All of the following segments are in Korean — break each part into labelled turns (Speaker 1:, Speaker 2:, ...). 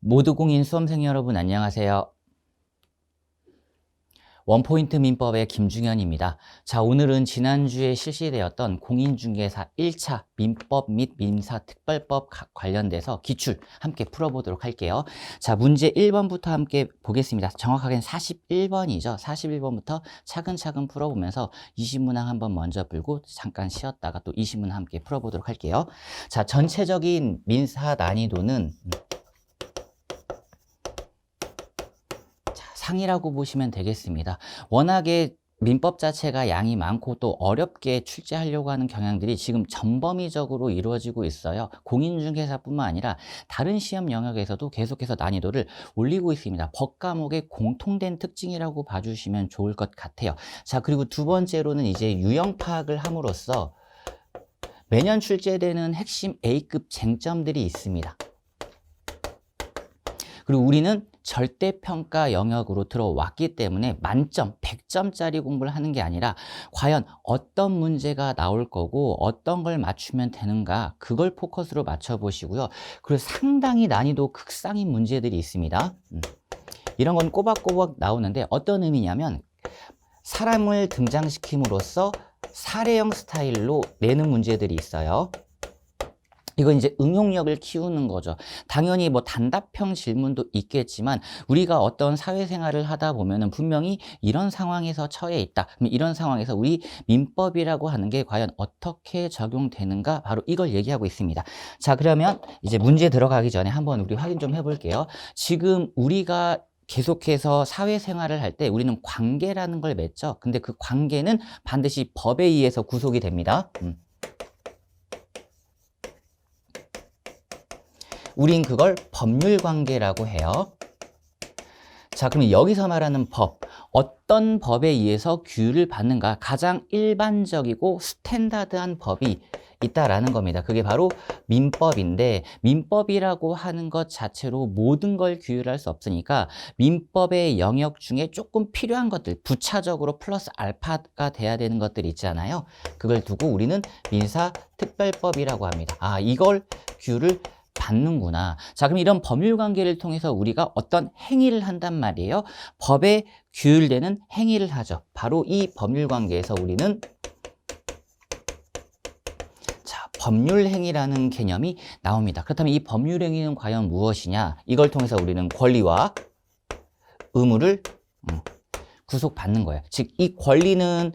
Speaker 1: 모두공인 수험생 여러분 안녕하세요. 원포인트 민법의 김중현입니다. 자, 오늘은 지난주에 실시되었던 공인중개사 1차 민법 및 민사특별법 관련돼서 기출 함께 풀어보도록 할게요. 자, 문제 1번부터 함께 보겠습니다. 정확하게는 41번이죠. 41번부터 차근차근 풀어보면서 20문항 한번 먼저 풀고 잠깐 쉬었다가 또 20문항 함께 풀어보도록 할게요. 자, 전체적인 민사 난이도는 상이라고 보시면 되겠습니다. 워낙에 민법 자체가 양이 많고 또 어렵게 출제하려고 하는 경향들이 지금 전범위적으로 이루어지고 있어요. 공인중개사뿐만 아니라 다른 시험 영역에서도 계속해서 난이도를 올리고 있습니다. 법 과목의 공통된 특징이라고 봐주시면 좋을 것 같아요. 자, 그리고 두 번째로는 이제 유형 파악을 함으로써 매년 출제되는 핵심 A급 쟁점들이 있습니다. 그리고 우리는 절대평가 영역으로 들어왔기 때문에 만점, 100점짜리 공부를 하는 게 아니라 과연 어떤 문제가 나올 거고 어떤 걸 맞추면 되는가 그걸 포커스로 맞춰보시고요. 그리고 상당히 난이도 극상인 문제들이 있습니다. 이런 건 꼬박꼬박 나오는데 어떤 의미냐면 사람을 등장시킴으로써 사례형 스타일로 내는 문제들이 있어요. 이건 이제 응용력을 키우는 거죠. 당연히 뭐 단답형 질문도 있겠지만 우리가 어떤 사회생활을 하다 보면은 분명히 이런 상황에서 처해 있다. 이런 상황에서 우리 민법이라고 하는 게 과연 어떻게 적용되는가 바로 이걸 얘기하고 있습니다. 자, 그러면 이제 문제 들어가기 전에 한번 우리 확인 좀 해볼게요. 지금 우리가 계속해서 사회생활을 할 때 우리는 관계라는 걸 맺죠. 근데 그 관계는 반드시 법에 의해서 구속이 됩니다. 우린 그걸 법률관계라고 해요. 자, 그럼 여기서 말하는 법, 어떤 법에 의해서 규율을 받는가 가장 일반적이고 스탠다드한 법이 있다라는 겁니다. 그게 바로 민법인데 민법이라고 하는 것 자체로 모든 걸 규율할 수 없으니까 민법의 영역 중에 조금 필요한 것들, 부차적으로 플러스 알파가 돼야 되는 것들이 있잖아요. 그걸 두고 우리는 민사특별법이라고 합니다. 아, 이걸 규율을 받는구나. 자, 그럼 이런 법률관계를 통해서 우리가 어떤 행위를 한단 말이에요. 법에 규율되는 행위를 하죠. 바로 이 법률관계에서 우리는 법률행위라는 개념이 나옵니다. 그렇다면 이 법률행위는 과연 무엇이냐? 이걸 통해서 우리는 권리와 의무를 구속받는 거예요. 즉, 이 권리는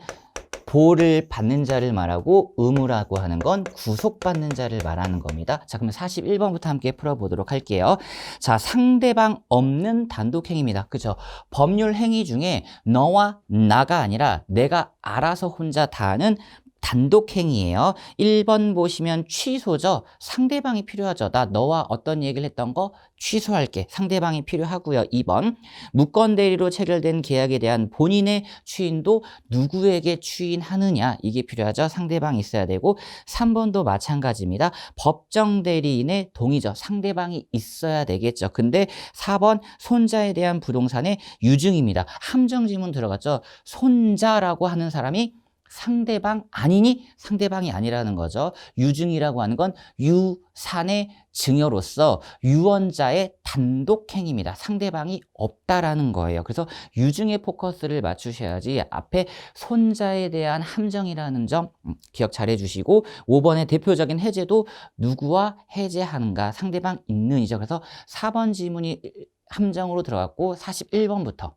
Speaker 1: 보호를 받는 자를 말하고 의무라고 하는 건 구속받는 자를 말하는 겁니다. 자, 그러면 41번부터 함께 풀어보도록 할게요. 자, 상대방 없는 단독행위입니다. 그죠? 법률 행위 중에 너와 나가 아니라 내가 알아서 혼자 다 하는 단독행위예요. 1번 보시면 취소죠. 상대방이 필요하죠. 나 너와 어떤 얘기를 했던 거 취소할게. 상대방이 필요하고요. 2번 무건대리로 체결된 계약에 대한 본인의 추인도 누구에게 추인하느냐 이게 필요하죠. 상대방이 있어야 되고 3번도 마찬가지입니다. 법정대리인의 동의죠. 상대방이 있어야 되겠죠. 근데 4번 손자에 대한 부동산의 유증입니다. 함정지문 들어갔죠. 손자라고 하는 사람이 상대방 아니니? 상대방이 아니라는 거죠. 유증이라고 하는 건 유산의 증여로서 유언자의 단독행위입니다. 상대방이 없다라는 거예요. 그래서 유증의 포커스를 맞추셔야지 앞에 손자에 대한 함정이라는 점 기억 잘 해주시고 5번의 대표적인 해제도 누구와 해제하는가? 상대방 있는이죠. 그래서 4번 지문이 함정으로 들어갔고 41번부터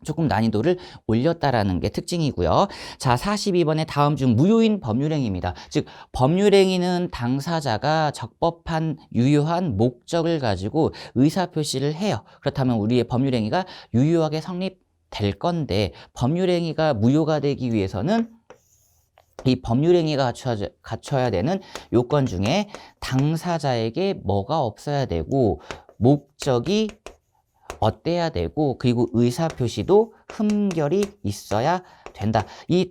Speaker 1: 조금 난이도를 올렸다라는 게 특징이고요. 자, 42번에 다음 중 무효인 법률행위입니다. 즉, 법률행위는 당사자가 적법한 유효한 목적을 가지고 의사표시를 해요. 그렇다면 우리의 법률행위가 유효하게 성립될 건데 법률행위가 무효가 되기 위해서는 이 법률행위가 갖춰야 되는 요건 중에 당사자에게 뭐가 없어야 되고 목적이 어때야 되고 그리고 의사표시도 흠결이 있어야 된다. 이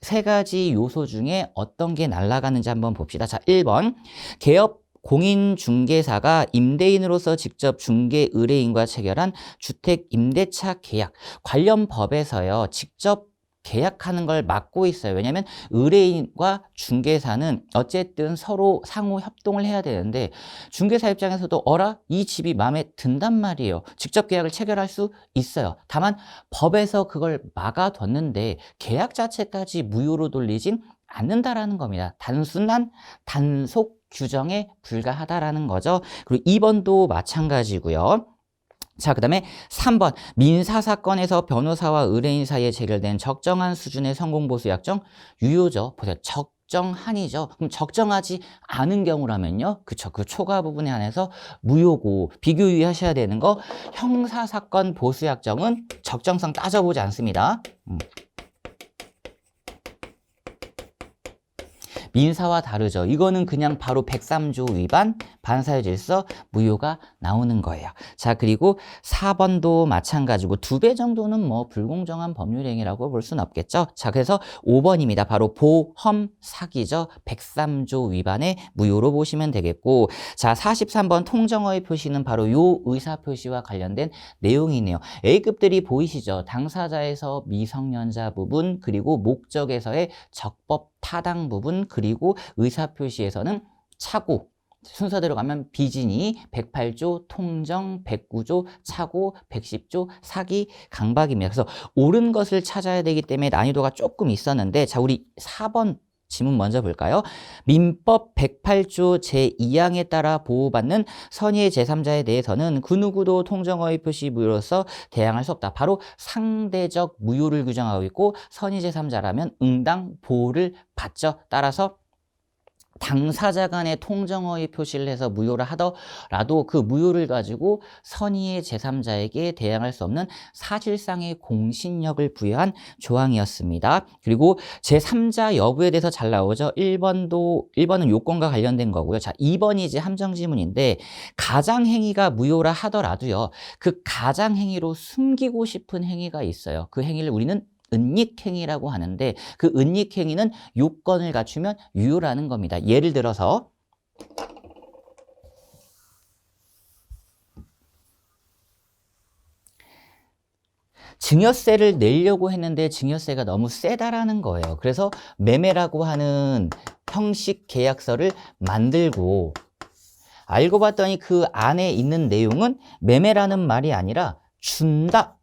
Speaker 1: 세 가지 요소 중에 어떤 게 날아가는지 한번 봅시다. 자, 1번 개업 공인중개사가 임대인으로서 직접 중개 의뢰인과 체결한 주택 임대차 계약 관련 법에서요. 직접 계약하는 걸 막고 있어요. 왜냐하면 의뢰인과 중개사는 어쨌든 서로 상호 협동을 해야 되는데 중개사 입장에서도 어라? 이 집이 마음에 든단 말이에요. 직접 계약을 체결할 수 있어요. 다만 법에서 그걸 막아뒀는데 계약 자체까지 무효로 돌리진 않는다라는 겁니다. 단순한 단속 규정에 불과하다라는 거죠. 그리고 2번도 마찬가지고요. 자, 그 다음에 3번 민사사건에서 변호사와 의뢰인 사이에 체결된 적정한 수준의 성공보수 약정 유효죠. 보세요. 적정한이죠. 그럼 적정하지 않은 경우라면요. 그쵸. 그 초과 부분에 한해서 무효고 비교 유의하셔야 되는 거 형사사건 보수약정은 적정성 따져보지 않습니다. 민사와 다르죠. 이거는 그냥 바로 103조 위반, 반사회 질서, 무효가 나오는 거예요. 자, 그리고 4번도 마찬가지고 2배 정도는 뭐 불공정한 법률행위라고 볼 수는 없겠죠. 자, 그래서 5번입니다. 바로 보험 사기죠. 103조 위반의 무효로 보시면 되겠고, 자, 43번 통정어의 표시는 바로 요 의사표시와 관련된 내용이네요. A급들이 보이시죠? 당사자에서 미성년자 부분, 그리고 목적에서의 적법 타당 부분, 그리고 의사표시에서는 착오, 순서대로 가면 비진이 108조, 통정 109조, 착오 110조, 사기, 강박입니다. 그래서 옳은 것을 찾아야 되기 때문에 난이도가 조금 있었는데, 자, 우리 4번 지문 먼저 볼까요? 민법 108조 제2항에 따라 보호받는 선의의 제3자에 대해서는 그 누구도 통정어의 표시 무효로서 대항할 수 없다. 바로 상대적 무효를 규정하고 있고 선의 제3자라면 응당 보호를 받죠. 따라서 당사자 간의 통정어의 표시를 해서 무효를 하더라도 그 무효를 가지고 선의의 제3자에게 대항할 수 없는 사실상의 공신력을 부여한 조항이었습니다. 그리고 제3자 여부에 대해서 잘 나오죠. 1번은 요건과 관련된 거고요. 자, 2번이 이제 함정지문인데 가장행위가 무효라 하더라도요. 그 가장행위로 숨기고 싶은 행위가 있어요. 그 행위를 우리는 은닉행위라고 하는데 그 은닉행위는 요건을 갖추면 유효라는 겁니다. 예를 들어서 증여세를 내려고 했는데 증여세가 너무 세다라는 거예요. 그래서 매매라고 하는 형식 계약서를 만들고 알고 봤더니 그 안에 있는 내용은 매매라는 말이 아니라 준다,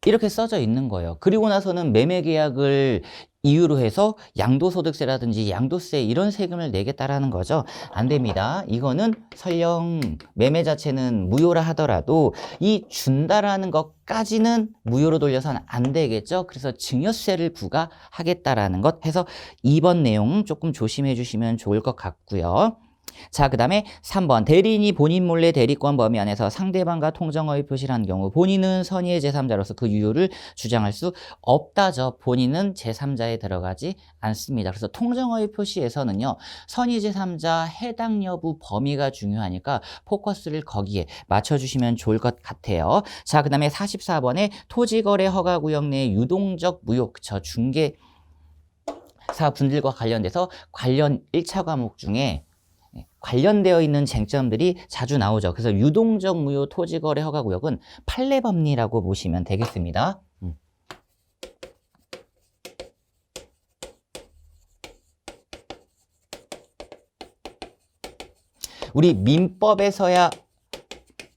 Speaker 1: 이렇게 써져 있는 거예요. 그리고 나서는 매매 계약을 이유로 해서 양도소득세라든지 양도세 이런 세금을 내겠다라는 거죠. 안 됩니다. 이거는 설령 매매 자체는 무효라 하더라도 이 준다라는 것까지는 무효로 돌려서는 안 되겠죠. 그래서 증여세를 부과하겠다라는 것 해서 2번 내용 조금 조심해 주시면 좋을 것 같고요. 자, 그 다음에 3번 대리인이 본인 몰래 대리권 범위 안에서 상대방과 통정어의 표시를 한 경우 본인은 선의의 제3자로서 그 유효를 주장할 수 없다죠. 본인은 제3자에 들어가지 않습니다. 그래서 통정어의 표시에서는요, 선의 제3자 해당 여부 범위가 중요하니까 포커스를 거기에 맞춰주시면 좋을 것 같아요. 자, 그 다음에 44번에 토지거래 허가구역 내 유동적 무효, 그쵸, 중개사 분들과 관련돼서 관련 1차 과목 중에 관련되어 있는 쟁점들이 자주 나오죠. 그래서 유동적 무효 토지거래 허가구역은 판례법리라고 보시면 되겠습니다. 우리 민법에서야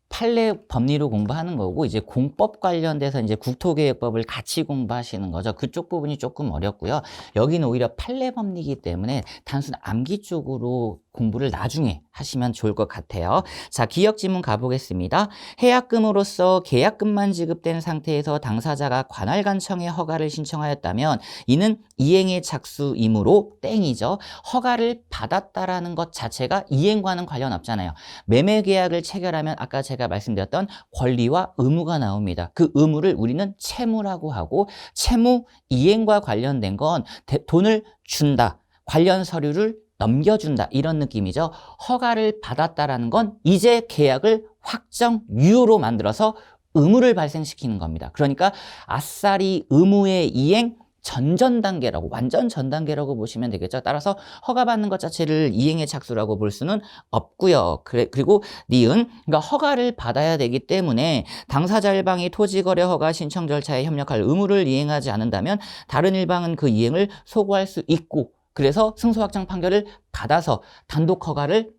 Speaker 1: 판례 법리로 공부하는 거고 이제 공법 관련돼서 이제 국토계획법을 같이 공부하시는 거죠. 그쪽 부분이 조금 어렵고요. 여기는 오히려 판례 법리이기 때문에 단순 암기 쪽으로 공부를 나중에 하시면 좋을 것 같아요. 자, 기억 지문 가보겠습니다. 해약금으로서 계약금만 지급된 상태에서 당사자가 관할관청에 허가를 신청하였다면 이는 이행의 착수이므로 땡이죠. 허가를 받았다라는 것 자체가 이행과는 관련 없잖아요. 매매계약을 체결하면 아까 제가 말씀드렸던 권리와 의무가 나옵니다. 그 의무를 우리는 채무라고 하고 채무 이행과 관련된 건 돈을 준다, 관련 서류를 넘겨준다, 이런 느낌이죠. 허가를 받았다라는 건 이제 계약을 확정 유효로 만들어서 의무를 발생시키는 겁니다. 그러니까 아싸리 의무의 이행, 전전 단계라고, 완전 전 단계라고 보시면 되겠죠. 따라서 허가받는 것 자체를 이행의 착수라고 볼 수는 없고요. 그리고 니은, 그러니까 허가를 받아야 되기 때문에 당사자 일방이 토지거래 허가 신청 절차에 협력할 의무를 이행하지 않는다면 다른 일방은 그 이행을 소구할 수 있고, 그래서 승소확정 판결을 받아서 단독 허가를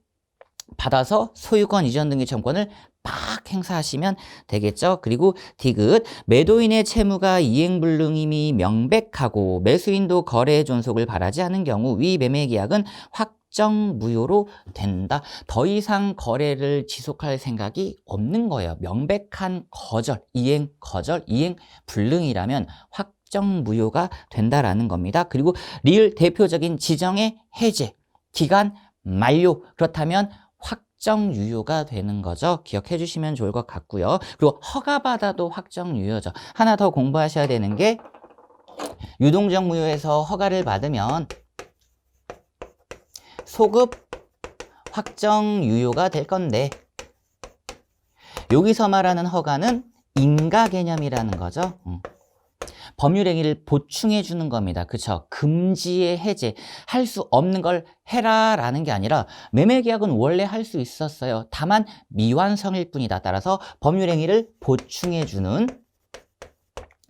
Speaker 1: 받아서 소유권 이전 등의 청구권을 막 행사하시면 되겠죠. 그리고 디귿, 매도인의 채무가 이행불능임이 명백하고 매수인도 거래 존속을 바라지 않은 경우 위 매매계약은 확정 무효로 된다. 더 이상 거래를 지속할 생각이 없는 거예요. 명백한 거절, 이행 거절, 이행 불능이라면 확정 무효가 된다라는 겁니다. 그리고 리을 대표적인 지정의 해제, 기간 만료, 그렇다면 확정 유효가 되는 거죠. 기억해 주시면 좋을 것 같고요. 그리고 허가받아도 확정 유효죠. 하나 더 공부하셔야 되는 게 유동적 무효에서 허가를 받으면 소급 확정 유효가 될 건데, 여기서 말하는 허가는 인가 개념이라는 거죠. 법률행위를 보충해 주는 겁니다. 그쵸? 금지의 해제, 할 수 없는 걸 해라라는 게 아니라 매매계약은 원래 할 수 있었어요. 다만 미완성일 뿐이다. 따라서 법률행위를 보충해 주는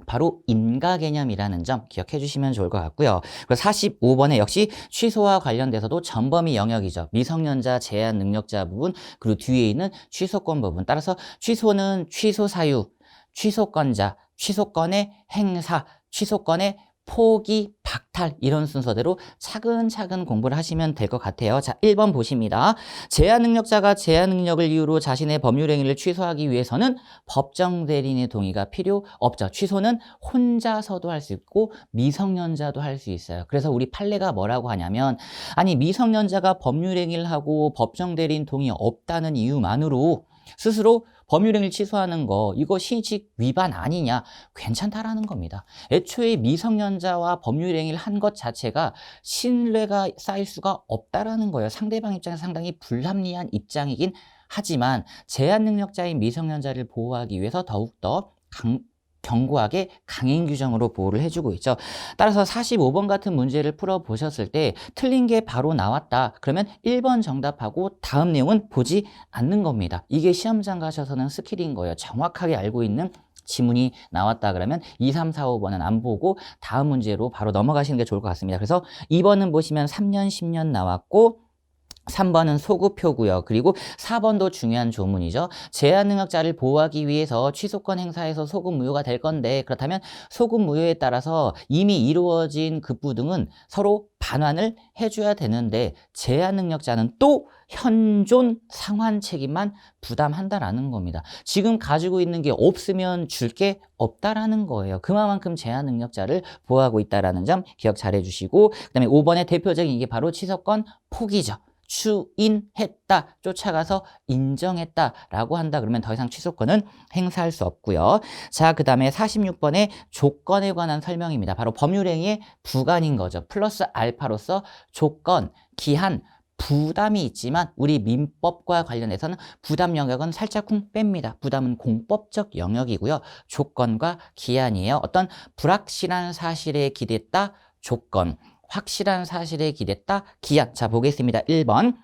Speaker 1: 바로 인가 개념이라는 점 기억해 주시면 좋을 것 같고요. 그리고 45번에 역시 취소와 관련돼서도 전범위 영역이죠. 미성년자 제한 능력자 부분, 그리고 뒤에 있는 취소권 부분. 따라서 취소는 취소 사유, 취소권자, 취소권의 행사, 취소권의 포기, 박탈, 이런 순서대로 차근차근 공부를 하시면 될 것 같아요. 자, 1번 보십니다. 제한 능력자가 제한 능력을 이유로 자신의 법률행위를 취소하기 위해서는 법정 대리인의 동의가 필요 없죠. 취소는 혼자서도 할 수 있고 미성년자도 할 수 있어요. 그래서 우리 판례가 뭐라고 하냐면, 아니 미성년자가 법률행위를 하고 법정 대리인 동의 없다는 이유만으로 스스로 법률행위를 취소하는 거, 이거 신의칙 위반 아니냐, 괜찮다라는 겁니다. 애초에 미성년자와 법률행위를 한 것 자체가 신뢰가 쌓일 수가 없다라는 거예요. 상대방 입장에서 상당히 불합리한 입장이긴 하지만 제한 능력자인 미성년자를 보호하기 위해서 더욱더 견고하게 강행 규정으로 보호를 해주고 있죠. 따라서 45번 같은 문제를 풀어보셨을 때 틀린 게 바로 나왔다. 그러면 1번 정답하고 다음 내용은 보지 않는 겁니다. 이게 시험장 가셔서는 스킬인 거예요. 정확하게 알고 있는 지문이 나왔다 그러면 2, 3, 4, 5번은 안 보고 다음 문제로 바로 넘어가시는 게 좋을 것 같습니다. 그래서 2번은 보시면 3년, 10년 나왔고 3번은 소급표고요. 그리고 4번도 중요한 조문이죠. 제한 능력자를 보호하기 위해서 취소권 행사에서 소급 무효가 될 건데, 그렇다면 소급 무효에 따라서 이미 이루어진 급부 등은 서로 반환을 해줘야 되는데 제한 능력자는 또 현존 상환 책임만 부담한다라는 겁니다. 지금 가지고 있는 게 없으면 줄 게 없다라는 거예요. 그만큼 제한 능력자를 보호하고 있다라는 점 기억 잘 해주시고, 그다음에 5번의 대표적인 이게 바로 취소권 포기죠. 추인했다, 쫓아가서 인정했다라고 한다 그러면 더 이상 취소권은 행사할 수 없고요. 자, 그 다음에 46번의 조건에 관한 설명입니다. 바로 법률행위의 부관인 거죠. 플러스 알파로서 조건, 기한, 부담이 있지만 우리 민법과 관련해서는 부담 영역은 살짝쿵 뺍니다. 부담은 공법적 영역이고요. 조건과 기한이에요. 어떤 불확실한 사실에 기댔다, 조건. 확실한 사실에 기댔다, 기한. 자, 보겠습니다. 1번.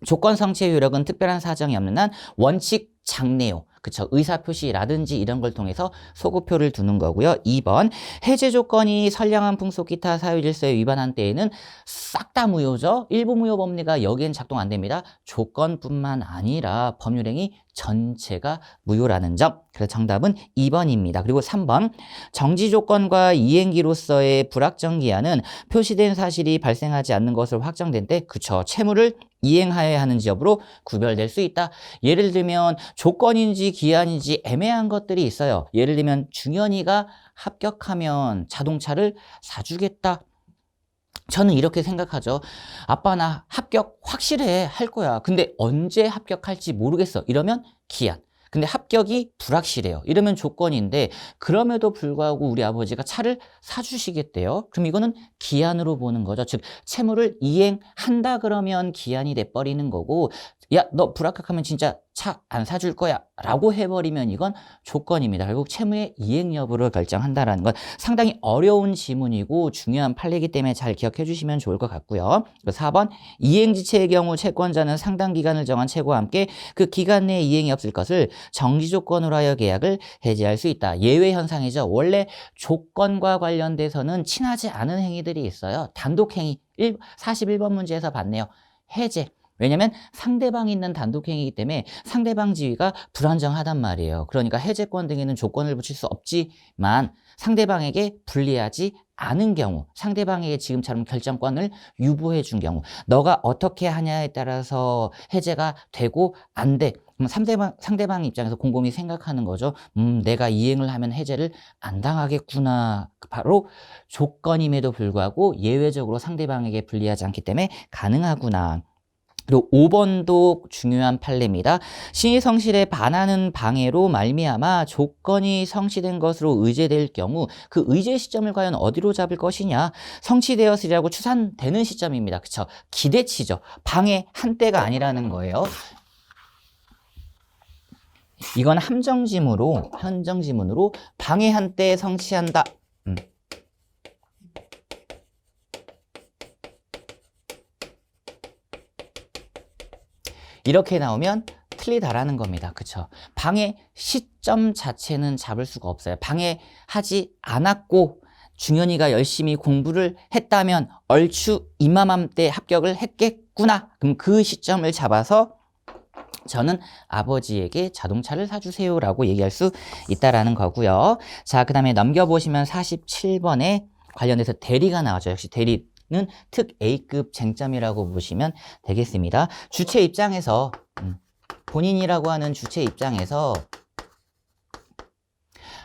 Speaker 1: 조건 성취의 효력은 특별한 사정이 없는 한 원칙 장래요. 그쵸? 의사표시라든지 이런 걸 통해서 소급표를 두는 거고요. 2번. 해제 조건이 선량한 풍속 기타 사유질서에 위반한 때에는 싹 다 무효죠. 일부 무효 법리가 여기엔 작동 안 됩니다. 조건뿐만 아니라 법률행위 전체가 무효라는 점. 그래서 정답은 2번입니다. 그리고 3번. 정지 조건과 이행기로서의 불확정 기한은 표시된 사실이 발생하지 않는 것으로 확정된 때, 그쵸? 채무를 이행하여야 하는지 여부로 구별될 수 있다. 예를 들면 조건인지 기한인지 애매한 것들이 있어요. 예를 들면 중현이가 합격하면 자동차를 사주겠다. 저는 이렇게 생각하죠. 아빠 나 합격 확실해, 할 거야. 근데 언제 합격할지 모르겠어. 이러면 기한. 근데 합격이 불확실해요. 이러면 조건인데 그럼에도 불구하고 우리 아버지가 차를 사주시겠대요. 그럼 이거는 기한으로 보는 거죠. 즉 채무를 이행한다 그러면 기한이 돼버리는 거고, 야, 너 불합격하면 진짜 차 안 사줄 거야 라고 해버리면 이건 조건입니다. 결국 채무의 이행 여부를 결정한다라는 건 상당히 어려운 지문이고 중요한 판례이기 때문에 잘 기억해 주시면 좋을 것 같고요. 4번 이행지체의 경우 채권자는 상당 기간을 정한 채무와 함께 그 기간 내에 이행이 없을 것을 정지 조건으로 하여 계약을 해지할 수 있다. 예외 현상이죠. 원래 조건과 관련돼서는 친하지 않은 행위들이 있어요. 단독 행위 41번 문제에서 봤네요. 해제. 왜냐면 상대방이 있는 단독행위이기 때문에 상대방 지위가 불안정하단 말이에요. 그러니까 해제권 등에는 조건을 붙일 수 없지만 상대방에게 불리하지 않은 경우, 상대방에게 지금처럼 결정권을 유보해 준 경우, 너가 어떻게 하냐에 따라서 해제가 되고 안 돼. 그럼 상대방 입장에서 곰곰이 생각하는 거죠. 내가 이행을 하면 해제를 안 당하겠구나. 바로 조건임에도 불구하고 예외적으로 상대방에게 불리하지 않기 때문에 가능하구나. 그리고 5번도 중요한 판례입니다. 신의 성실에 반하는 방해로 말미암아 조건이 성취된 것으로 의제될 경우 그 의제 시점을 과연 어디로 잡을 것이냐. 성취되었으리라고 추산되는 시점입니다. 그쵸? 기대치죠. 방해 한때가 아니라는 거예요. 이건 함정지문으로 방해 한때 성취한다. 이렇게 나오면 틀리다라는 겁니다. 그쵸? 방해 시점 자체는 잡을 수가 없어요. 방해하지 않았고 중현이가 열심히 공부를 했다면 얼추 이맘때 합격을 했겠구나. 그럼 그 시점을 잡아서 저는 아버지에게 자동차를 사주세요 라고 얘기할 수 있다라는 거고요. 자, 그 다음에 넘겨보시면 47번에 관련해서 대리가 나와죠. 역시 대리 는 특 A급 쟁점이라고 보시면 되겠습니다. 주체 입장에서 본인이라고 하는 주체 입장에서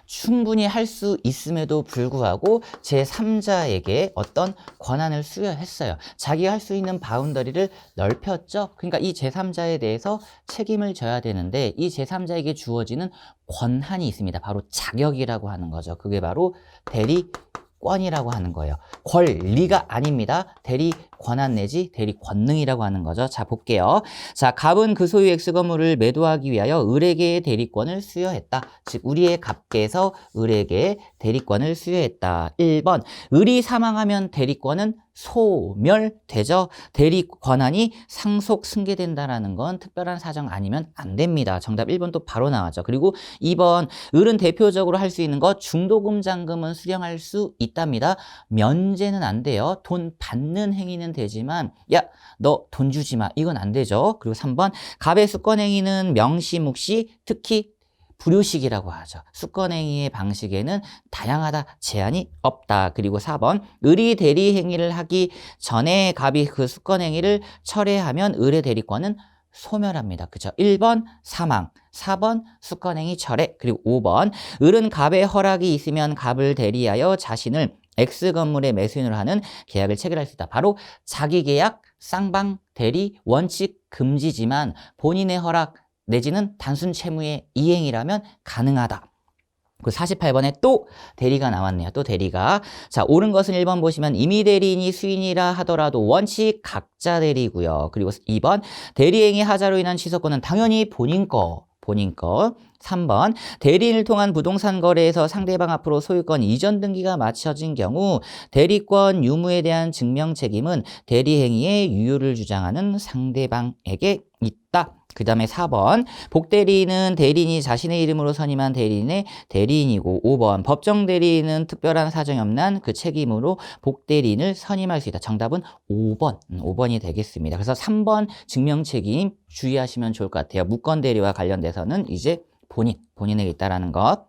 Speaker 1: 충분히 할 수 있음에도 불구하고 제3자에게 어떤 권한을 수여했어요. 자기가 할 수 있는 바운더리를 넓혔죠. 그러니까 이 제3자에 대해서 책임을 져야 되는데 이 제3자에게 주어지는 권한이 있습니다. 바로 자격이라고 하는 거죠. 그게 바로 대리권이라고 하는 거예요. 권리가 아닙니다. 대리 권한 내지 대리 권능이라고 하는 거죠. 자, 볼게요. 자, 갑은 그 소유 X 건물을 매도하기 위하여 을에게 대리권을 수여했다. 즉, 우리의 갑께서 을에게 대리권을 수여했다. 1번, 을이 사망하면 대리권은 소멸되죠. 대리 권한이 상속 승계된다라는 건 특별한 사정 아니면 안 됩니다. 정답 1번 또 바로 나왔죠. 그리고 2번, 을은 대표적으로 할 수 있는 것 중도금 잔금은 수령할 수 있답니다. 면제는 안 돼요. 돈 받는 행위는 되지만 야, 너 돈 주지 마. 이건 안 되죠. 그리고 3번, 갑의 수권행위는 명시묵시 특히 불효식이라고 하죠. 수권행위의 방식에는 다양하다, 제한이 없다. 그리고 4번, 을이 대리행위를 하기 전에 갑이 그 수권행위를 철회하면 을의 대리권은 소멸합니다. 그죠? 1번 사망, 4번 수권행위 철회, 그리고 5번, 을은 갑의 허락이 있으면 갑을 대리하여 자신을 X 건물의 매수인으로 하는 계약을 체결할 수 있다. 바로 자기계약, 쌍방, 대리, 원칙 금지지만 본인의 허락 내지는 단순 채무의 이행이라면 가능하다. 그 48번에 또 대리가 나왔네요. 또 대리가. 자, 옳은 것은 1번 보시면 임의 대리인이 수인이라 하더라도 원칙 각자 대리고요. 그리고 2번, 대리행위 하자로 인한 취소권은 당연히 본인 거. 3번, 대리인을 통한 부동산 거래에서 상대방 앞으로 소유권 이전 등기가 마쳐진 경우 대리권 유무에 대한 증명 책임은 대리행위의 유효를 주장하는 상대방에게 있다. 그 다음에 4번, 복대리인은 대리인이 자신의 이름으로 선임한 대리인의 대리인이고, 5번, 법정 대리인은 특별한 사정이 없는 그 책임으로 복대리인을 선임할 수 있다. 정답은 5번이 되겠습니다. 그래서 3번 증명 책임 주의하시면 좋을 것 같아요. 무권 대리와 관련돼서는 이제 본인에게 있다라는 것.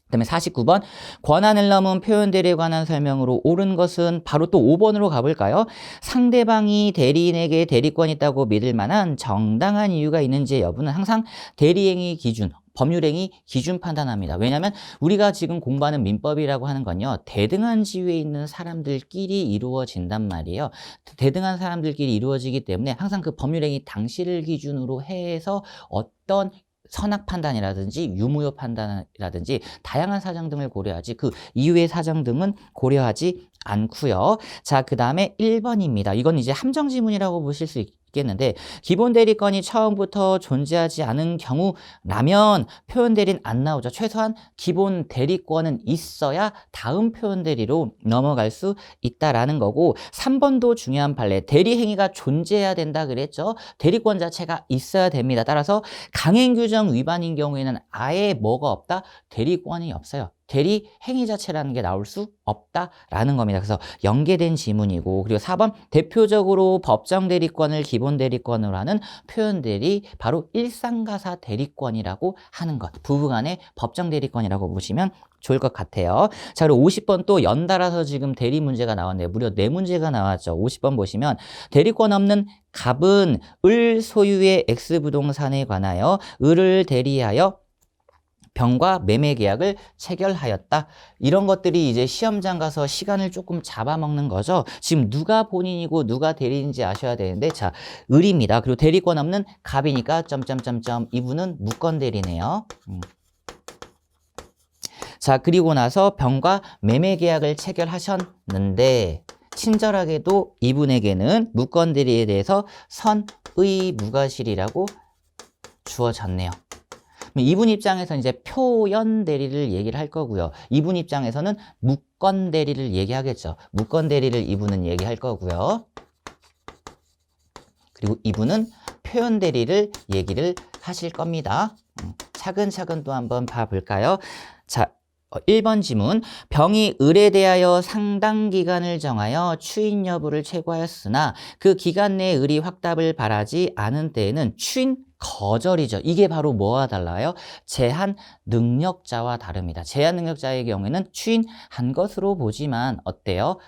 Speaker 1: 그 다음에 49번, 권한을 넘은 표현 대리에 관한 설명으로 옳은 것은 바로 또 5번으로 가볼까요? 상대방이 대리인에게 대리권이 있다고 믿을 만한 정당한 이유가 있는지의 여부는 항상 대리행위 기준, 법률행위 기준 판단합니다. 왜냐하면 우리가 지금 공부하는 민법이라고 하는 건요, 대등한 지위에 있는 사람들끼리 이루어진단 말이에요. 대등한 사람들끼리 이루어지기 때문에 항상 그 법률행위 당시를 기준으로 해서 어떤 선악 판단이라든지 유무효 판단이라든지 다양한 사정 등을 고려하지 그 이후의 사정 등은 고려하지 않고요. 자, 그 다음에 1번입니다. 이건 이제 함정지문이라고 보실 수 있겠는데 기본 대리권이 처음부터 존재하지 않은 경우라면 표현 대리는 안 나오죠. 최소한 기본 대리권은 있어야 다음 표현 대리로 넘어갈 수 있다라는 거고 3번도 중요한 판례. 대리 행위가 존재해야 된다 그랬죠. 대리권 자체가 있어야 됩니다. 따라서 강행 규정 위반인 경우에는 아예 뭐가 없다? 대리권이 없어요. 대리 행위 자체라는 게 나올 수 없다라는 겁니다. 그래서 연계된 지문이고 그리고 4번 대표적으로 법정 대리권을 기본 대리권으로 하는 표현 대리 바로 일상가사 대리권이라고 하는 것. 부부간의 법정 대리권이라고 보시면 좋을 것 같아요. 자, 그리고 50번 또 연달아서 지금 대리 문제가 나왔네요. 무려 4문제가 나왔죠. 50번 보시면 대리권 없는 갑은 을 소유의 X부동산에 관하여 을을 대리하여 병과 매매 계약을 체결하였다. 이런 것들이 이제 시험장 가서 시간을 조금 잡아먹는 거죠. 지금 누가 본인이고 누가 대리인지 아셔야 되는데 자, 을입니다. 그리고 대리권 없는 갑이니까 점점점점 이분은 무권 대리네요. 자, 그리고 나서 병과 매매 계약을 체결하셨는데 친절하게도 이분에게는 무권 대리에 대해서 선의 무과실이라고 주어졌네요. 이분 입장에서는 이제 표현 대리를 얘기를 할 거고요. 이분 입장에서는 무권 대리를 얘기하겠죠. 무권 대리를 이분은 얘기할 거고요. 그리고 이분은 표현 대리를 얘기를 하실 겁니다. 차근차근 또 한번 봐볼까요? 자, 1번 지문. 병이 을에 대하여 상당 기간을 정하여 추인 여부를 최고하였으나 그 기간 내에 을이 확답을 바라지 않은 때에는 추인 거절이죠. 이게 바로 뭐와 달라요? 제한 능력자와 다릅니다. 제한 능력자의 경우에는 추인한 것으로 보지만 어때요?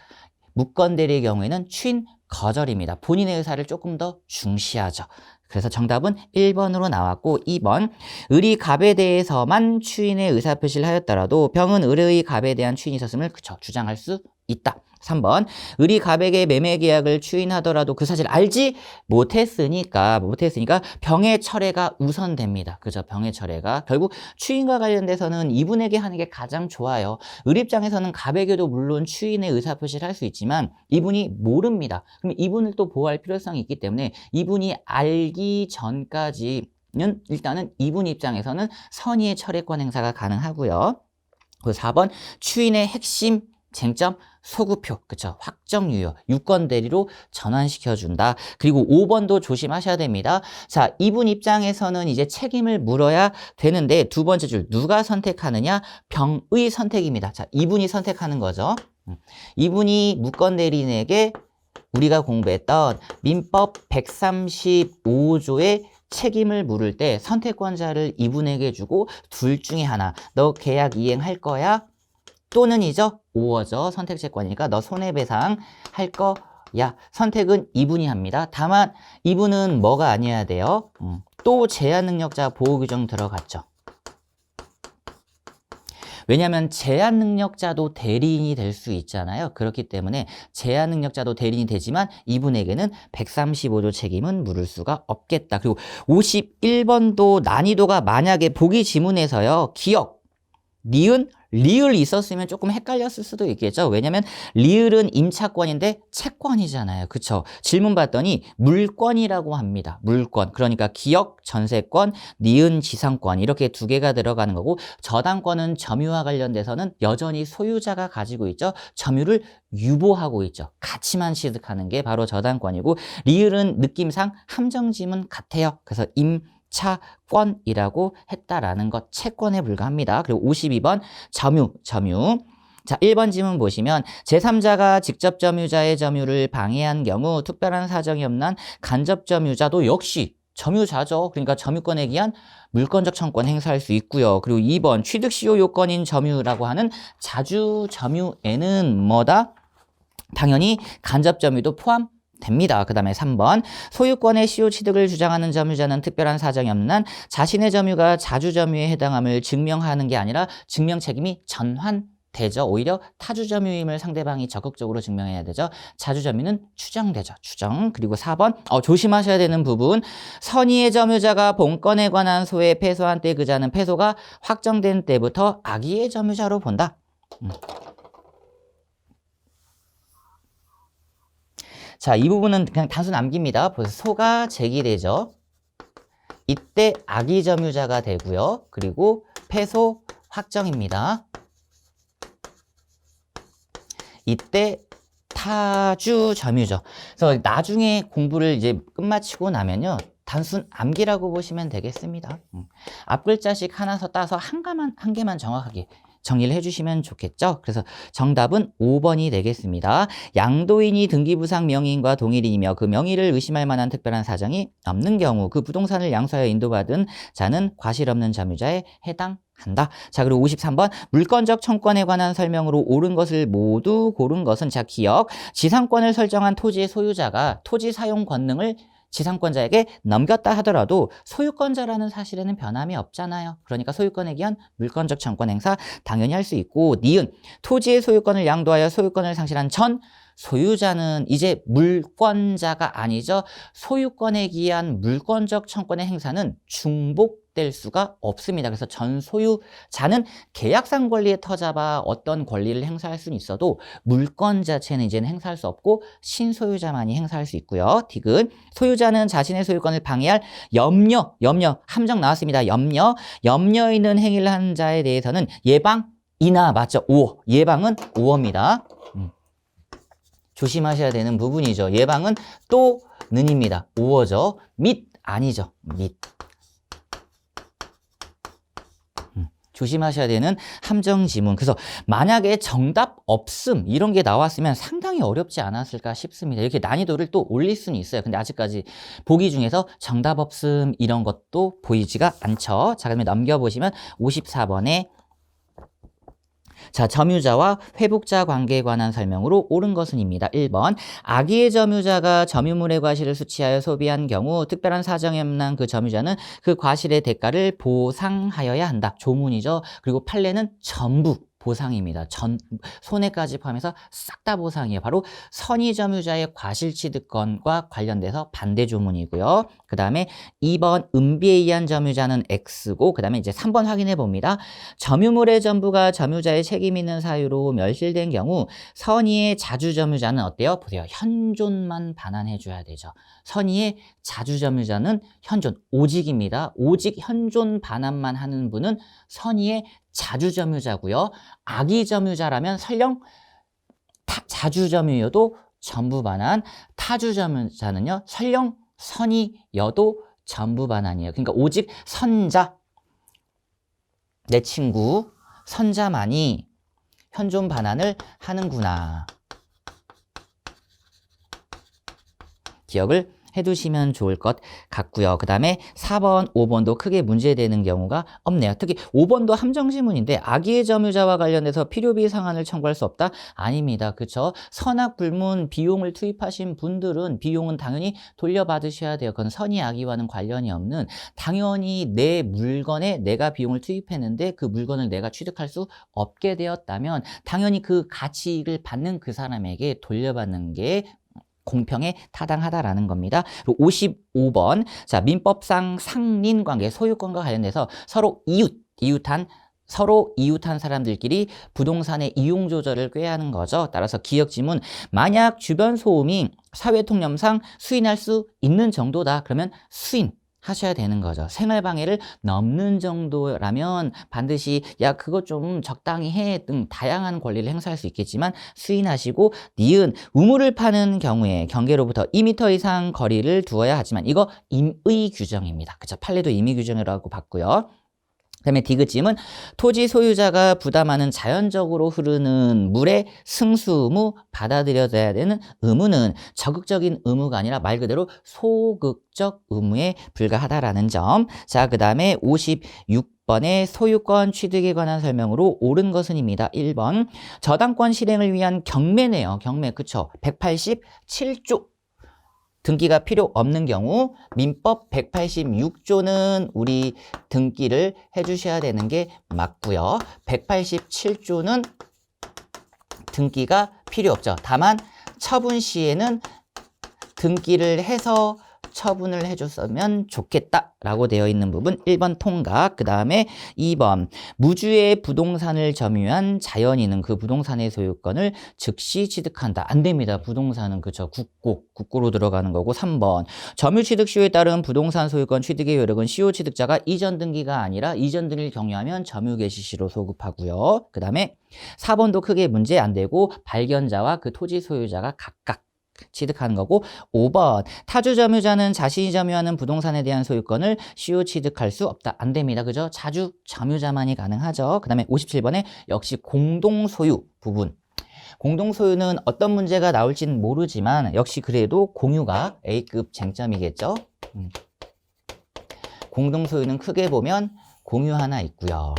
Speaker 1: 무권 대리의 경우에는 추인 거절입니다. 본인의 의사를 조금 더 중시하죠. 그래서 정답은 1번으로 나왔고 2번 을이 갑에 대해서만 추인의 의사표시를 하였더라도 병은 을의 갑에 대한 추인이 있었음을 그쵸 주장할 수 있다. 3번 을이 갑에게 매매 계약을 추인하더라도 그 사실을 알지 못했으니까 병의 철회가 우선됩니다. 그죠? 병의 철회가 결국 추인과 관련돼서는 이분에게 하는 게 가장 좋아요. 을 입장에서는 갑에게도 물론 추인의 의사표시를 할 수 있지만 이분이 모릅니다. 그럼 이분을 또 보호할 필요성이 있기 때문에 이분이 알기 전까지는 일단은 이분 입장에서는 선의의 철회권 행사가 가능하고요. 그리고 4번 추인의 핵심 쟁점 소구표, 그쵸? 확정유효, 유권 대리로 전환시켜준다. 그리고 5번도 조심하셔야 됩니다. 자, 이분 입장에서는 이제 책임을 물어야 되는데 두 번째 줄 누가 선택하느냐? 병의 선택입니다. 자, 이분이 선택하는 거죠. 이분이 무권 대리인에게 우리가 공부했던 민법 135조의 책임을 물을 때 선택권자를 이분에게 주고 둘 중에 하나, 너 계약 이행할 거야? 또는이죠. 5어죠. 선택채권이니까 너 손해배상 할 거야. 선택은 이분이 합니다. 다만 이분은 뭐가 아니어야 돼요? 또 제한능력자 보호규정 들어갔죠. 왜냐하면 제한능력자도 대리인이 될 수 있잖아요. 그렇기 때문에 제한능력자도 대리인이 되지만 이분에게는 135조 책임은 물을 수가 없겠다. 그리고 51번도 난이도가 만약에 보기 지문에서요. 기억, 니은, 리을 있었으면 조금 헷갈렸을 수도 있겠죠. 왜냐면 리을은 임차권인데 채권이잖아요. 그쵸? 질문 봤더니 물권이라고 합니다. 물권. 그러니까 기억, 전세권, 니은, 지상권 이렇게 두 개가 들어가는 거고 저당권은 점유와 관련돼서는 여전히 소유자가 가지고 있죠. 점유를 유보하고 있죠. 가치만 취득하는 게 바로 저당권이고 리을은 느낌상 함정지문 같아요. 그래서 차권이라고 했다라는 것 채권에 불과합니다. 그리고 52번 점유. 자, 1번 지문 보시면 제3자가 직접 점유자의 점유를 방해한 경우 특별한 사정이 없는 한 간접 점유자도 역시 점유자죠. 그러니까 점유권에 기한 물권적 청권 행사할 수 있고요. 그리고 2번 취득 시효 요건인 점유라고 하는 자주 점유에는 뭐다? 당연히 간접 점유도 포함 됩니다. 그 다음에 3번 소유권의 시효 취득을 주장하는 점유자는 특별한 사정이 없는 한 자신의 점유가 자주 점유에 해당함을 증명하는 게 아니라 증명 책임이 전환되죠. 오히려 타주 점유임을 상대방이 적극적으로 증명해야 되죠. 자주 점유는 추정되죠. 추정. 그리고 4번 조심하셔야 되는 부분 선의의 점유자가 본건에 관한 소에 패소한 때 그 자는 패소가 확정된 때부터 악의의 점유자로 본다. 자, 이 부분은 그냥 단순 암기입니다. 벌써 소가 제기되죠. 이때 악의점유자가 되고요. 그리고 패소 확정입니다. 이때 타주 점유죠. 그래서 나중에 공부를 이제 끝마치고 나면요. 단순 암기라고 보시면 되겠습니다. 앞 글자씩 하나 따서 한 개만 정확하게 정리를 해주시면 좋겠죠. 그래서 정답은 5번이 되겠습니다. 양도인이 등기부상 명의인과 동일인이며 그 명의를 의심할 만한 특별한 사정이 없는 경우 그 부동산을 양수하여 인도받은 자는 과실 없는 점유자에 해당한다. 자, 그리고 53번 물권적 청권에 관한 설명으로 옳은 것을 모두 고른 것은, 자, 기억, 지상권을 설정한 토지의 소유자가 토지 사용 권능을 지상권자에게 넘겼다 하더라도 소유권자라는 사실에는 변함이 없잖아요. 그러니까 소유권에 기한 물권적 청권 행사 당연히 할 수 있고, 니은 토지의 소유권을 양도하여 소유권을 상실한 전 소유자는 이제 물권자가 아니죠. 소유권에 기한 물권적 청권의 행사는 중복될 수가 없습니다. 그래서 전 소유자는 계약상 권리에 터잡아 어떤 권리를 행사할 수는 있어도 물권 자체는 이제는 행사할 수 없고 신소유자만이 행사할 수 있고요. 디귿 소유자는 자신의 소유권을 방해할 염려 함정 나왔습니다. 염려 있는 행위를 한 자에 대해서는 예방이나, 맞죠? 5호. 예방은 5호입니다. 조심하셔야 되는 부분이죠. 예방은 또는입니다. 5어죠. 및 아니죠. 및. 조심하셔야 되는 함정 지문. 그래서 만약에 정답 없음 이런 게 나왔으면 상당히 어렵지 않았을까 싶습니다. 이렇게 난이도를 또 올릴 수는 있어요. 근데 아직까지 보기 중에서 정답 없음 이런 것도 보이지가 않죠. 자, 그러면 넘겨보시면 54번에 자, 점유자와 회복자 관계에 관한 설명으로 옳은 것은입니다. 1번 악의의 점유자가 점유물의 과실을 수취하여 소비한 경우 특별한 사정이 없는 그 점유자는 그 과실의 대가를 보상하여야 한다. 조문이죠. 그리고 판례는 전부 보상입니다. 손해까지 포함해서 싹 다 보상이에요. 바로 선의점유자의 과실취득권과 관련돼서 반대 조문이고요. 그 다음에 2번 은비에 의한 점유자는 X고, 그 다음에 이제 3번 확인해 봅니다. 점유물의 전부가 점유자의 책임 있는 사유로 멸실된 경우 선의의 자주점유자는 어때요? 보세요. 현존만 반환해 줘야 되죠. 선의의 자주점유자는 현존, 오직입니다. 오직 현존 반환만 하는 분은 선의의 자주점유자고요. 악의점유자라면 설령 자주점유여도 전부 반환, 타주점유자는요 설령 선의여도 전부 반환이에요. 그러니까 오직 선자, 내 친구 선자만이 현존 반환을 하는구나. 기억을 해두시면 좋을 것 같고요. 그 다음에 4번, 5번도 크게 문제되는 경우가 없네요. 특히 5번도 함정지문인데 악의의 점유자와 관련해서 필요비 상한을 청구할 수 없다? 아닙니다. 그렇죠? 선악불문 비용을 투입하신 분들은 비용은 당연히 돌려받으셔야 돼요. 그건 선의 악의와는 관련이 없는, 당연히 내 물건에 내가 비용을 투입했는데 그 물건을 내가 취득할 수 없게 되었다면 당연히 그 가치를 받는 그 사람에게 돌려받는 게 공평에 타당하다라는 겁니다. 그리고 55번, 자, 민법상 상린 관계, 소유권과 관련돼서 서로 이웃한 사람들끼리 부동산의 이용 조절을 꾀하는 거죠. 따라서 기억 지문, 만약 주변 소음이 사회통념상 수인할 수 있는 정도다. 그러면 수인 하셔야 되는 거죠. 생활방해를 넘는 정도라면 반드시 야 그거 좀 적당히 해 등 다양한 권리를 행사할 수 있겠지만 수인하시고, 니은 우물을 파는 경우에 경계로부터 2m 이상 거리를 두어야 하지만 이거 임의 규정입니다. 그쵸? 판례도 임의 규정이라고 봤고요. 그 다음에 디귿짐은 토지 소유자가 부담하는 자연적으로 흐르는 물의 승수 의무, 받아들여야 되는 의무는 적극적인 의무가 아니라 말 그대로 소극적 의무에 불과하다라는 점. 자, 그 다음에 56번의 소유권 취득에 관한 설명으로 옳은 것은입니다. 1번 저당권 실행을 위한 경매네요. 경매, 그쵸? 187조 등기가 필요 없는 경우 민법 186조는 우리 등기를 해주셔야 되는 게 맞고요. 187조는 등기가 필요 없죠. 다만 처분 시에는 등기를 해서 처분을 해줬으면 좋겠다라고 되어 있는 부분 1번 통과. 그 다음에 2번 무주의 부동산을 점유한 자연인은 그 부동산의 소유권을 즉시 취득한다. 안 됩니다. 부동산은 그쵸 국고로 들어가는 거고. 3번 점유 취득 시효에 따른 부동산 소유권 취득의 효력은 시효 취득자가 이전 등기가 아니라 이전 등기를 경유하면 점유 개시 시로 소급하고요. 그 다음에 4번도 크게 문제 안 되고 발견자와 그 토지 소유자가 각각 취득하는 거고. 5번 타주 점유자는 자신이 점유하는 부동산에 대한 소유권을 시효 취득할 수 없다. 안 됩니다. 그죠? 자주 점유자만이 가능하죠. 그 다음에 57번에 역시 공동소유 부분. 공동소유는 어떤 문제가 나올지는 모르지만 역시 그래도 공유가 A급 쟁점이겠죠. 공동소유는 크게 보면 공유 하나 있고요.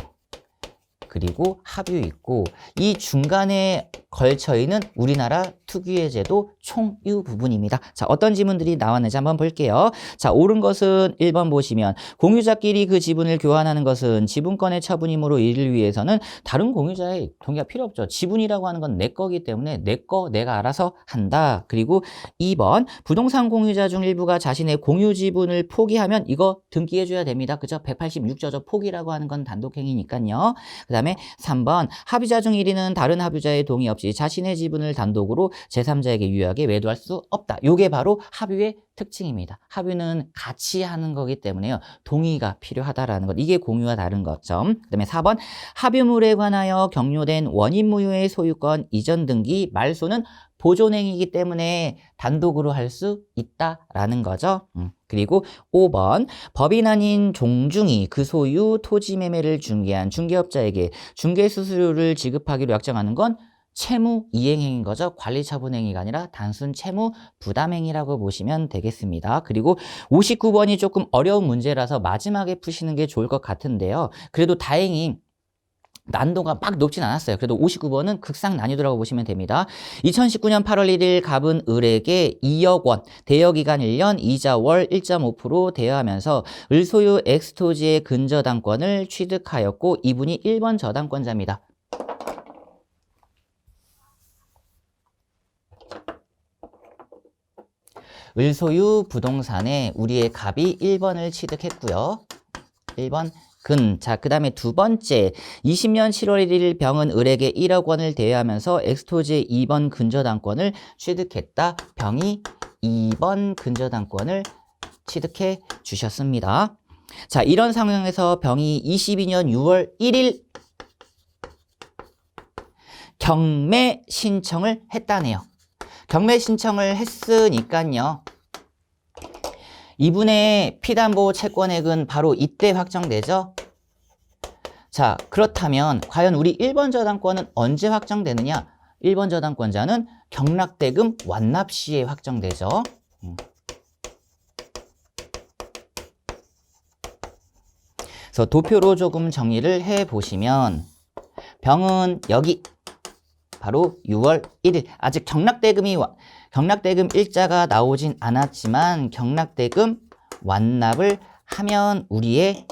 Speaker 1: 그리고 합유 있고 이 중간에 걸쳐 있는 우리나라 특유의 제도 총유 부분입니다. 자, 어떤 지문들이 나왔는지 한번 볼게요. 자, 옳은 것은 1번 보시면 공유자끼리 그 지분을 교환하는 것은 지분권의 처분이므로 이를 위해서는 다른 공유자의 동의가 필요 없죠. 지분이라고 하는 건 내 거기 때문에 내 거 내가 알아서 한다. 그리고 2번 부동산 공유자 중 일부가 자신의 공유 지분을 포기하면 이거 등기해줘야 됩니다. 그죠? 186조죠. 포기라고 하는 건 단독행위니까요. 그 다음에 3번 합의자 중 1위는 다른 합의자의 동의 없이 자신의 지분을 단독으로 제3자에게 유효하게 외도할 수 없다. 이게 바로 합의의 특징입니다. 합의는 같이 하는 거기 때문에요. 동의가 필요하다라는 것. 이게 공유와 다른 것점. 그 다음에 4번 합의물에 관하여 격려된 원인무효의 소유권 이전 등기 말소는 보존행위이기 때문에 단독으로 할 수 있다라는 거죠. 그리고 5번 법인 아닌 종중이 그 소유 토지 매매를 중개한 중개업자에게 중개 수수료를 지급하기로 약정하는 건 채무 이행행위인 거죠. 관리처분행위가 아니라 단순 채무 부담행위라고 보시면 되겠습니다. 그리고 59번이 조금 어려운 문제라서 마지막에 푸시는 게 좋을 것 같은데요. 그래도 다행히 난도가 막 높진 않았어요. 그래도 59번은 극상 난이도라고 보시면 됩니다. 2019년 8월 1일 갑은 을에게 2억 원, 대여기간 1년, 이자 월 1.5% 대여하면서 을 소유 X토지의 근저당권을 취득하였고 이분이 1번 저당권자입니다. 을 소유 부동산에 우리의 갑이 1번을 취득했고요. 1번 근. 자, 그 다음에 두 번째 20년 7월 1일 병은 을에게 1억 원을 대여하면서 엑스토지의 2번 근저당권을 취득했다. 병이 2번 근저당권을 취득해 주셨습니다. 자, 이런 상황에서 병이 22년 6월 1일 경매 신청을 했다네요. 경매 신청을 했으니까요. 이분의 피담보 채권액은 바로 이때 확정되죠. 자, 그렇다면 과연 우리 1번 저당권은 언제 확정되느냐? 1번 저당권자는 경락대금 완납 시에 확정되죠. 그래서 도표로 조금 정리를 해보시면 병은 여기 바로 6월 1일 아직 경락대금 일자가 나오진 않았지만 경락대금 완납을 하면 우리의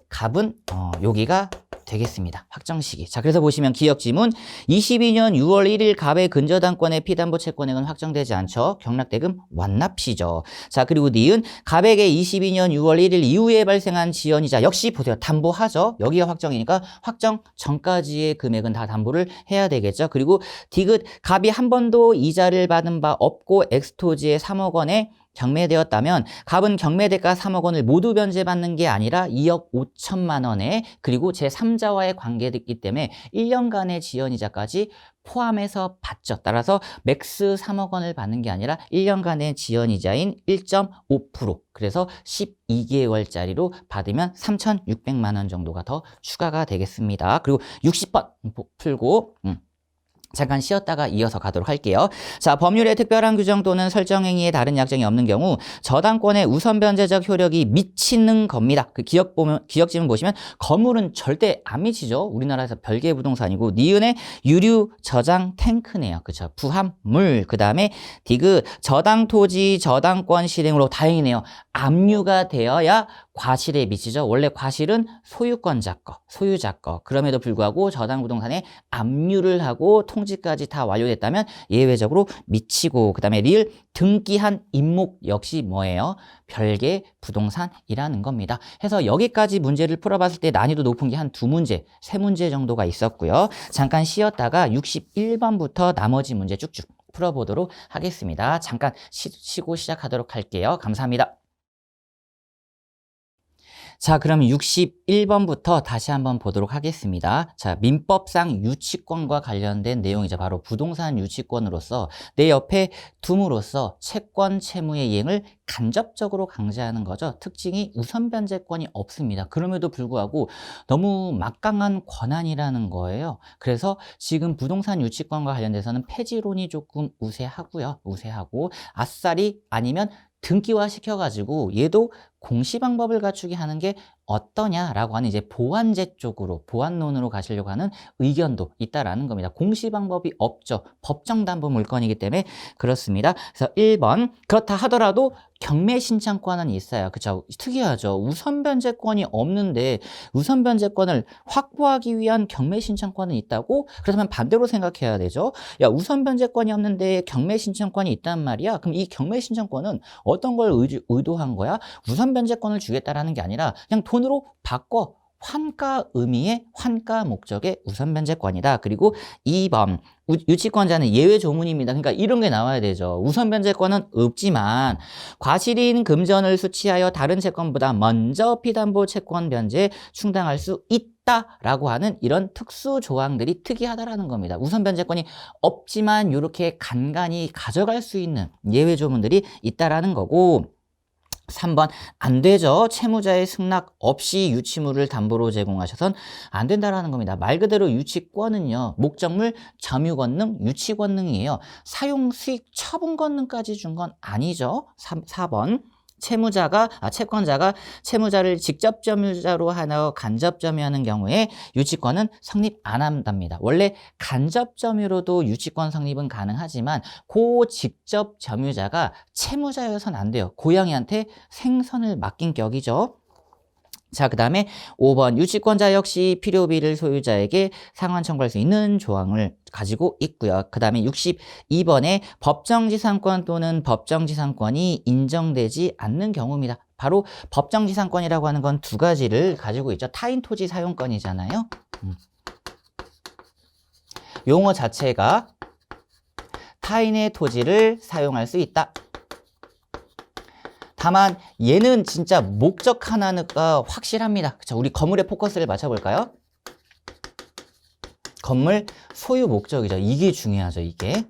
Speaker 1: 갑은 여기가 되겠습니다. 확정시기. 자, 그래서 보시면 기억지문 22년 6월 1일 갑의 근저당권의 피담보 채권액은 확정되지 않죠. 경락대금 완납시죠. 자, 그리고 니은 갑에게 22년 6월 1일 이후에 발생한 지연이자 역시 보세요. 담보하죠. 여기가 확정이니까 확정 전까지의 금액은 다 담보를 해야 되겠죠. 그리고 디귿 갑이 한 번도 이자를 받은 바 없고 엑스토지의 3억 원에 경매되었다면 갑은 경매대가 3억 원을 모두 변제받는 게 아니라 2억 5천만 원에 그리고 제3자와의 관계됐기 때문에 1년간의 지연이자까지 포함해서 받죠. 따라서 맥스 3억 원을 받는 게 아니라 1년간의 지연이자인 1.5% 그래서 12개월짜리로 받으면 3,600만 원 정도가 더 추가가 되겠습니다. 그리고 60번 풀고 잠깐 쉬었다가 이어서 가도록 할게요. 자, 법률의 특별한 규정 또는 설정 행위에 다른 약정이 없는 경우 저당권의 우선 변제적 효력이 미치는 겁니다. 그 기억지문 보시면 건물은 절대 안 미치죠. 우리나라에서 별개의 부동산이고 니은의 유류 저장 탱크네요. 그렇죠. 부합물. 그다음에 디귿 저당 토지 저당권 실행으로 다행이네요. 압류가 되어야 과실에 미치죠. 원래 과실은 소유권자 거, 소유자 거. 그럼에도 불구하고 저당 부동산에 압류를 하고 통지 성지까지 다 완료됐다면 예외적으로 미치고, 그 다음에 리을 등기한 임목 역시 뭐예요? 별개 부동산이라는 겁니다. 해서 여기까지 문제를 풀어봤을 때 난이도 높은 게 한 2문제, 3문제 정도가 있었고요. 잠깐 쉬었다가 61번부터 나머지 문제 쭉쭉 풀어보도록 하겠습니다. 잠깐 쉬고 시작하도록 할게요. 감사합니다. 자, 그럼 61번부터 다시 한번 보도록 하겠습니다. 자, 민법상 유치권과 관련된 내용이죠. 바로 부동산 유치권으로서 내 옆에 둠으로써 채권 채무의 이행을 간접적으로 강제하는 거죠. 특징이 우선 변제권이 없습니다. 그럼에도 불구하고 너무 막강한 권한이라는 거예요. 그래서 지금 부동산 유치권과 관련돼서는 폐지론이 조금 우세하고 아싸리 아니면 등기화 시켜가지고 얘도 공시 방법을 갖추게 하는 게 어떠냐라고 하는 이제 보완제 쪽으로, 보완론으로 가시려고 하는 의견도 있다라는 겁니다. 공시 방법이 없죠. 법정 담보 물건이기 때문에 그렇습니다. 그래서 1번, 그렇다 하더라도 경매 신청권은 있어요. 그렇죠? 특이하죠. 우선 변제권이 없는데 우선 변제권을 확보하기 위한 경매 신청권은 있다고? 그렇다면 반대로 생각해야 되죠. 야, 우선 변제권이 없는데 경매 신청권이 있단 말이야. 그럼 이 경매 신청권은 어떤 걸 의도한 거야? 우선 변제권을 주겠다라는 게 아니라 그냥 돈으로 바꿔. 환가 의미의 환가 목적의 우선 변제권이다. 그리고 2번, 유치권자는 예외 조문입니다. 그러니까 이런 게 나와야 되죠. 우선 변제권은 없지만 과실인 금전을 수취하여 다른 채권보다 먼저 피담보 채권 변제에 충당할 수 있다라고 하는 이런 특수 조항들이 특이하다라는 겁니다. 우선 변제권이 없지만 이렇게 간간히 가져갈 수 있는 예외 조문들이 있다라는 거고, 3번, 안 되죠. 채무자의 승낙 없이 유치물을 담보로 제공하셔선 안 된다라는 겁니다. 말 그대로 유치권은요, 목적물 점유 권능, 유치 권능이에요. 사용 수익 처분 권능까지 준 건 아니죠. 4번, 채권자가 채무자를 직접 점유자로 하나 간접 점유하는 경우에 유치권은 성립 안 한답니다. 원래 간접 점유로도 유치권 성립은 가능하지만 그 직접 점유자가 채무자여서는 안 돼요. 고양이한테 생선을 맡긴 격이죠. 자, 그 다음에 5번, 유치권자 역시 필요비를 소유자에게 상환 청구할 수 있는 조항을 가지고 있고요. 그 다음에 62번에 법정지상권 또는 법정지상권이 인정되지 않는 경우입니다. 바로 법정지상권이라고 하는 건 2가지를 가지고 있죠. 타인 토지 사용권이잖아요. 용어 자체가 타인의 토지를 사용할 수 있다. 다만 얘는 진짜 목적 하나가 확실합니다. 그쵸? 우리 건물에 포커스를 맞춰볼까요? 건물 소유 목적이죠. 이게 중요하죠. 이게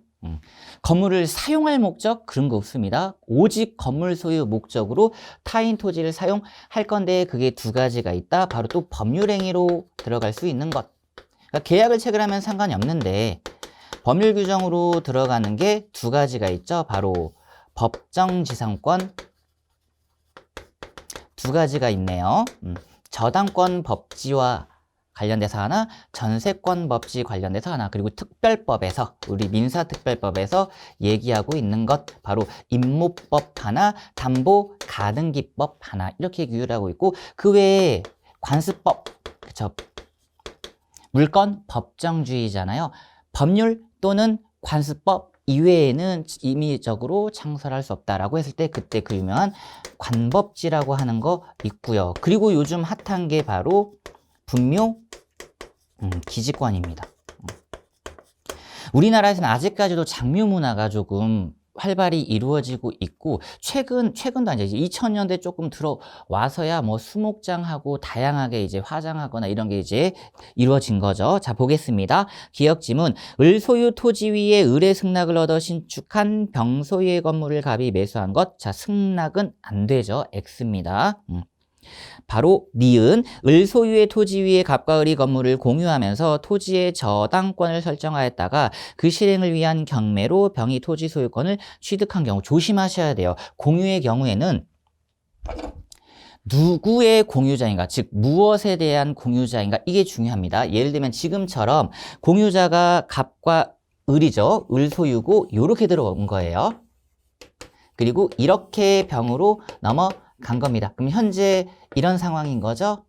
Speaker 1: 건물을 사용할 목적 그런 거 없습니다. 오직 건물 소유 목적으로 타인 토지를 사용할 건데 그게 2가지가 있다. 바로 또 법률행위로 들어갈 수 있는 것. 그러니까 계약을 체결하면 상관이 없는데 법률 규정으로 들어가는 게 2가지가 있죠. 바로 법정지상권 2가지가 있네요. 저당권 법지와 관련돼서 하나, 전세권 법지 관련돼서 하나, 그리고 특별법에서, 우리 민사특별법에서 얘기하고 있는 것, 바로 임모법 하나, 담보가등기법 하나, 이렇게 규율하고 있고, 그 외에 관습법, 그쵸? 물권 법정주의잖아요. 법률 또는 관습법 이외에는 임의적으로 창설할 수 없다라고 했을 때 그때 그 유명한 관법지라고 하는 거 있고요. 그리고 요즘 핫한 게 바로 분묘 기지권입니다. 우리나라에서는 아직까지도 장묘 문화가 조금 활발히 이루어지고 있고 최근도 아니죠. 2000년대 조금 들어와서야 뭐 수목장하고 다양하게 이제 화장하거나 이런 게 이제 이루어진 거죠. 자, 보겠습니다. 기역지문, 을 소유 토지 위에 을의 승낙을 얻어 신축한 병 소유의 건물을 갑이 매수한 것. 자, 승낙은 안 되죠. X입니다. 바로 니은, 을 소유의 토지 위에 갑과 을이 건물을 공유하면서 토지의 저당권을 설정하였다가 그 실행을 위한 경매로 병이 토지 소유권을 취득한 경우 조심하셔야 돼요. 공유의 경우에는 누구의 공유자인가, 즉 무엇에 대한 공유자인가, 이게 중요합니다. 예를 들면 지금처럼 공유자가 갑과 을이죠. 을 소유고 이렇게 들어온 거예요. 그리고 이렇게 병으로 넘어간 겁니다. 그럼 현재 이런 상황인 거죠.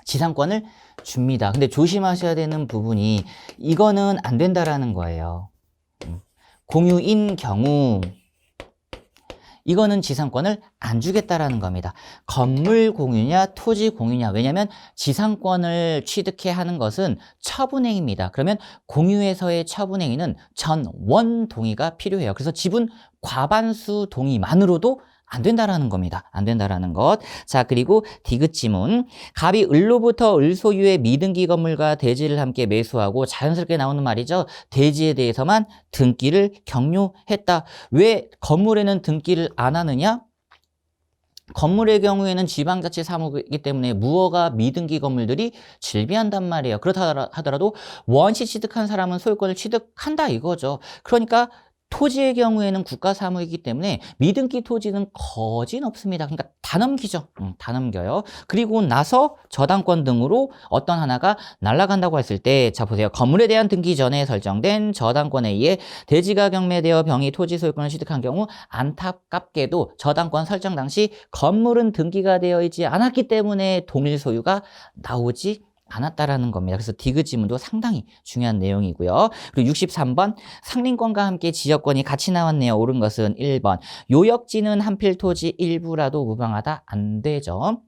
Speaker 1: 지상권을 줍니다. 근데 조심하셔야 되는 부분이 이거는 안 된다라는 거예요. 공유인 경우 이거는 지상권을 안 주겠다라는 겁니다. 건물 공유냐 토지 공유냐. 왜냐하면 지상권을 취득해 하는 것은 처분행위입니다. 그러면 공유에서의 처분행위는 전원 동의가 필요해요. 그래서 지분 과반수 동의만으로도 안 된다라는 겁니다. 안 된다라는 것. 자, 그리고 디귿 지문. 갑이 을로부터 을소유의 미등기 건물과 대지를 함께 매수하고 자연스럽게 나오는 말이죠. 대지에 대해서만 등기를 경료했다. 왜 건물에는 등기를 안 하느냐? 건물의 경우에는 지방자치 사무이기 때문에 무허가 미등기 건물들이 질비한단 말이에요. 그렇다 하더라도 원시 취득한 사람은 소유권을 취득한다 이거죠. 그러니까 토지의 경우에는 국가 사무이기 때문에 미등기 토지는 거진 없습니다. 그러니까 다 넘기죠. 다 넘겨요. 그리고 나서 저당권 등으로 어떤 하나가 날아간다고 했을 때, 자 보세요. 건물에 대한 등기 전에 설정된 저당권에 의해 대지가 경매되어 병이 토지 소유권을 취득한 경우 안타깝게도 저당권 설정 당시 건물은 등기가 되어 있지 않았기 때문에 동일 소유가 나오지 않았다라는 겁니다. 그래서 디귿 지문도 상당히 중요한 내용이고요. 그리고 63번 상린권과 함께 지역권이 같이 나왔네요. 옳은 것은 1번 요역지는 한필 토지 일부라도 무방하다 안 되죠.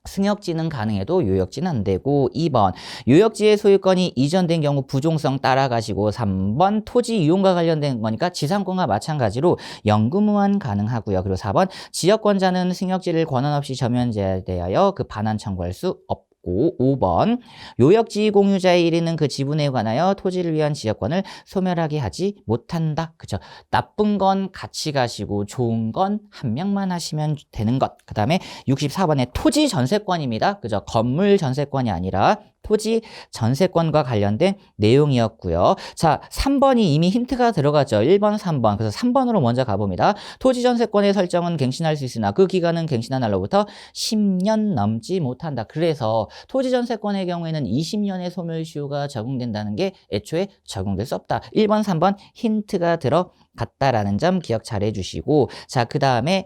Speaker 1: 승역지는 가능해도 요역지는 안 되고 2번 요역지의 소유권이 이전된 경우 부종성 따라가시고 3번 토지 이용과 관련된 거니까 지상권과 마찬가지로 영구무한 가능하고요. 그리고 4번 지역권자는 승역지를 권한 없이 점연제에 대하여 그 반환 청구할 수 없고 5번 요역지 공유자의 일위는 그 지분에 관하여 토지를 위한 지역권을 소멸하게 하지 못한다. 그죠? 나쁜 건 같이 가시고 좋은 건 한 명만 하시면 되는 것. 그 다음에 64번에 토지 전세권입니다. 그죠? 건물 전세권이 아니라 토지 전세권과 관련된 내용이었고요. 자, 3번이 이미 힌트가 들어갔죠. 1번, 3번. 그래서 3번으로 먼저 가봅니다. 토지 전세권의 설정은 갱신할 수 있으나 그 기간은 갱신한 날로부터 10년 넘지 못한다. 그래서 토지 전세권의 경우에는 20년의 소멸시효가 적용된다는 게 애초에 적용될 수 없다. 1번, 3번 힌트가 들어갔다라는 점 기억 잘 해주시고, 자, 그 다음에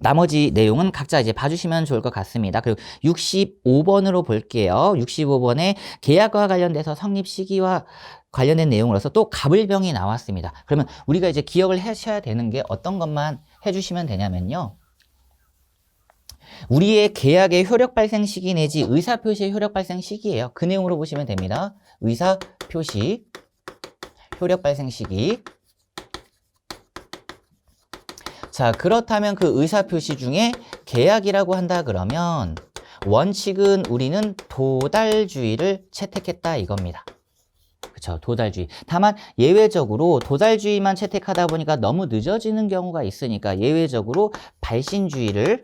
Speaker 1: 나머지 내용은 각자 이제 봐주시면 좋을 것 같습니다. 그리고 65번으로 볼게요. 65번에 계약과 관련돼서 성립 시기와 관련된 내용으로서 또 갑을병이 나왔습니다. 그러면 우리가 이제 기억을 하셔야 되는 게 어떤 것만 해주시면 되냐면요. 우리의 계약의 효력 발생 시기 내지 의사표시의 효력 발생 시기예요. 그 내용으로 보시면 됩니다. 의사표시, 효력 발생 시기. 자, 그렇다면 그 의사표시 중에 계약이라고 한다 그러면 원칙은 우리는 도달주의를 채택했다 이겁니다. 그렇죠. 도달주의. 다만 예외적으로 도달주의만 채택하다 보니까 너무 늦어지는 경우가 있으니까 예외적으로 발신주의를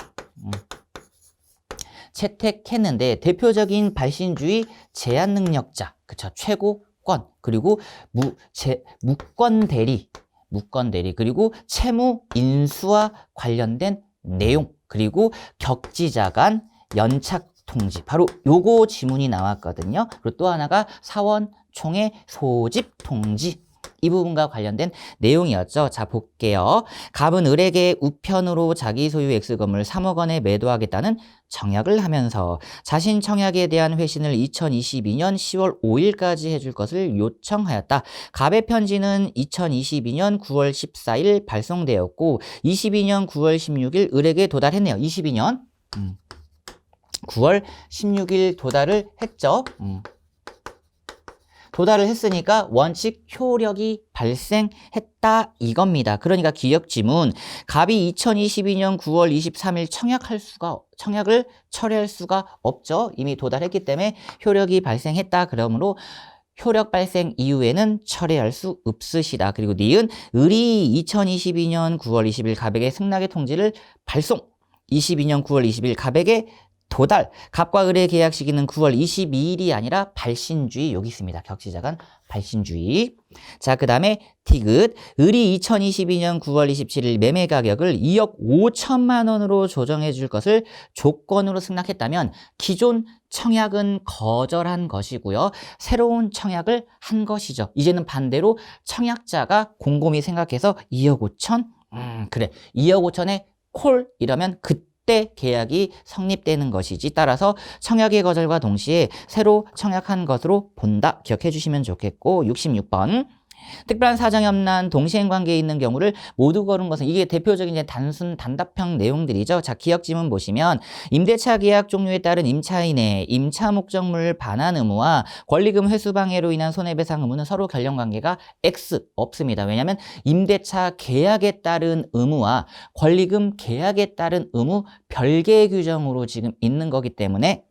Speaker 1: 채택했는데 대표적인 발신주의 제한 능력자, 그렇죠. 최고권, 그리고 무권 대리, 그리고 채무 인수와 관련된 내용, 그리고 격지자 간 연착 통지. 바로 요거 지문이 나왔거든요. 그리고 또 하나가 사원총회 소집 통지. 이 부분과 관련된 내용이었죠. 자, 볼게요. 갑은 을에게 우편으로 자기 소유 X건물 3억 원에 매도하겠다는 청약을 하면서 자신 청약에 대한 회신을 2022년 10월 5일까지 해줄 것을 요청하였다. 갑의 편지는 2022년 9월 14일 발송되었고 22년 9월 16일 을에게 도달했네요. 22년 9월 16일 도달을 했죠. 도달을 했으니까 원칙 효력이 발생했다 이겁니다. 그러니까 기억지문 갑이 2022년 9월 23일 청약을 철회할 수가 없죠. 이미 도달했기 때문에 효력이 발생했다. 그러므로 효력 발생 이후에는 철회할 수 없으시다. 그리고 니은 을이 2022년 9월 20일 갑에게 승낙의 통지를 발송 22년 9월 20일 갑에게 도달. 갑과 을의 계약 시기는 9월 22일이 아니라 발신주의 여기 있습니다. 격지자간 발신주의. 자, 그 다음에 디귿. 을이 2022년 9월 27일 매매 가격을 2억 5천만 원으로 조정해 줄 것을 조건으로 승낙했다면 기존 청약은 거절한 것이고요. 새로운 청약을 한 것이죠. 이제는 반대로 청약자가 곰곰이 생각해서 2억 5천? 그래. 2억 5천에 콜 이러면 그때 그때 계약이 성립되는 것이지 따라서 청약의 거절과 동시에 새로 청약한 것으로 본다. 기억해 주시면 좋겠고 66번 특별한 사정이 없는 동시행 관계에 있는 경우를 모두 거른 것은 이게 대표적인 이제 단순 단답형 내용들이죠. 자, 기억 지문 보시면 임대차 계약 종료에 따른 임차인의 임차 목적물 반환 의무와 권리금 회수 방해로 인한 손해배상 의무는 서로 관련 관계가 X 없습니다. 왜냐하면 임대차 계약에 따른 의무와 권리금 계약에 따른 의무 별개의 규정으로 지금 있는 거기 때문에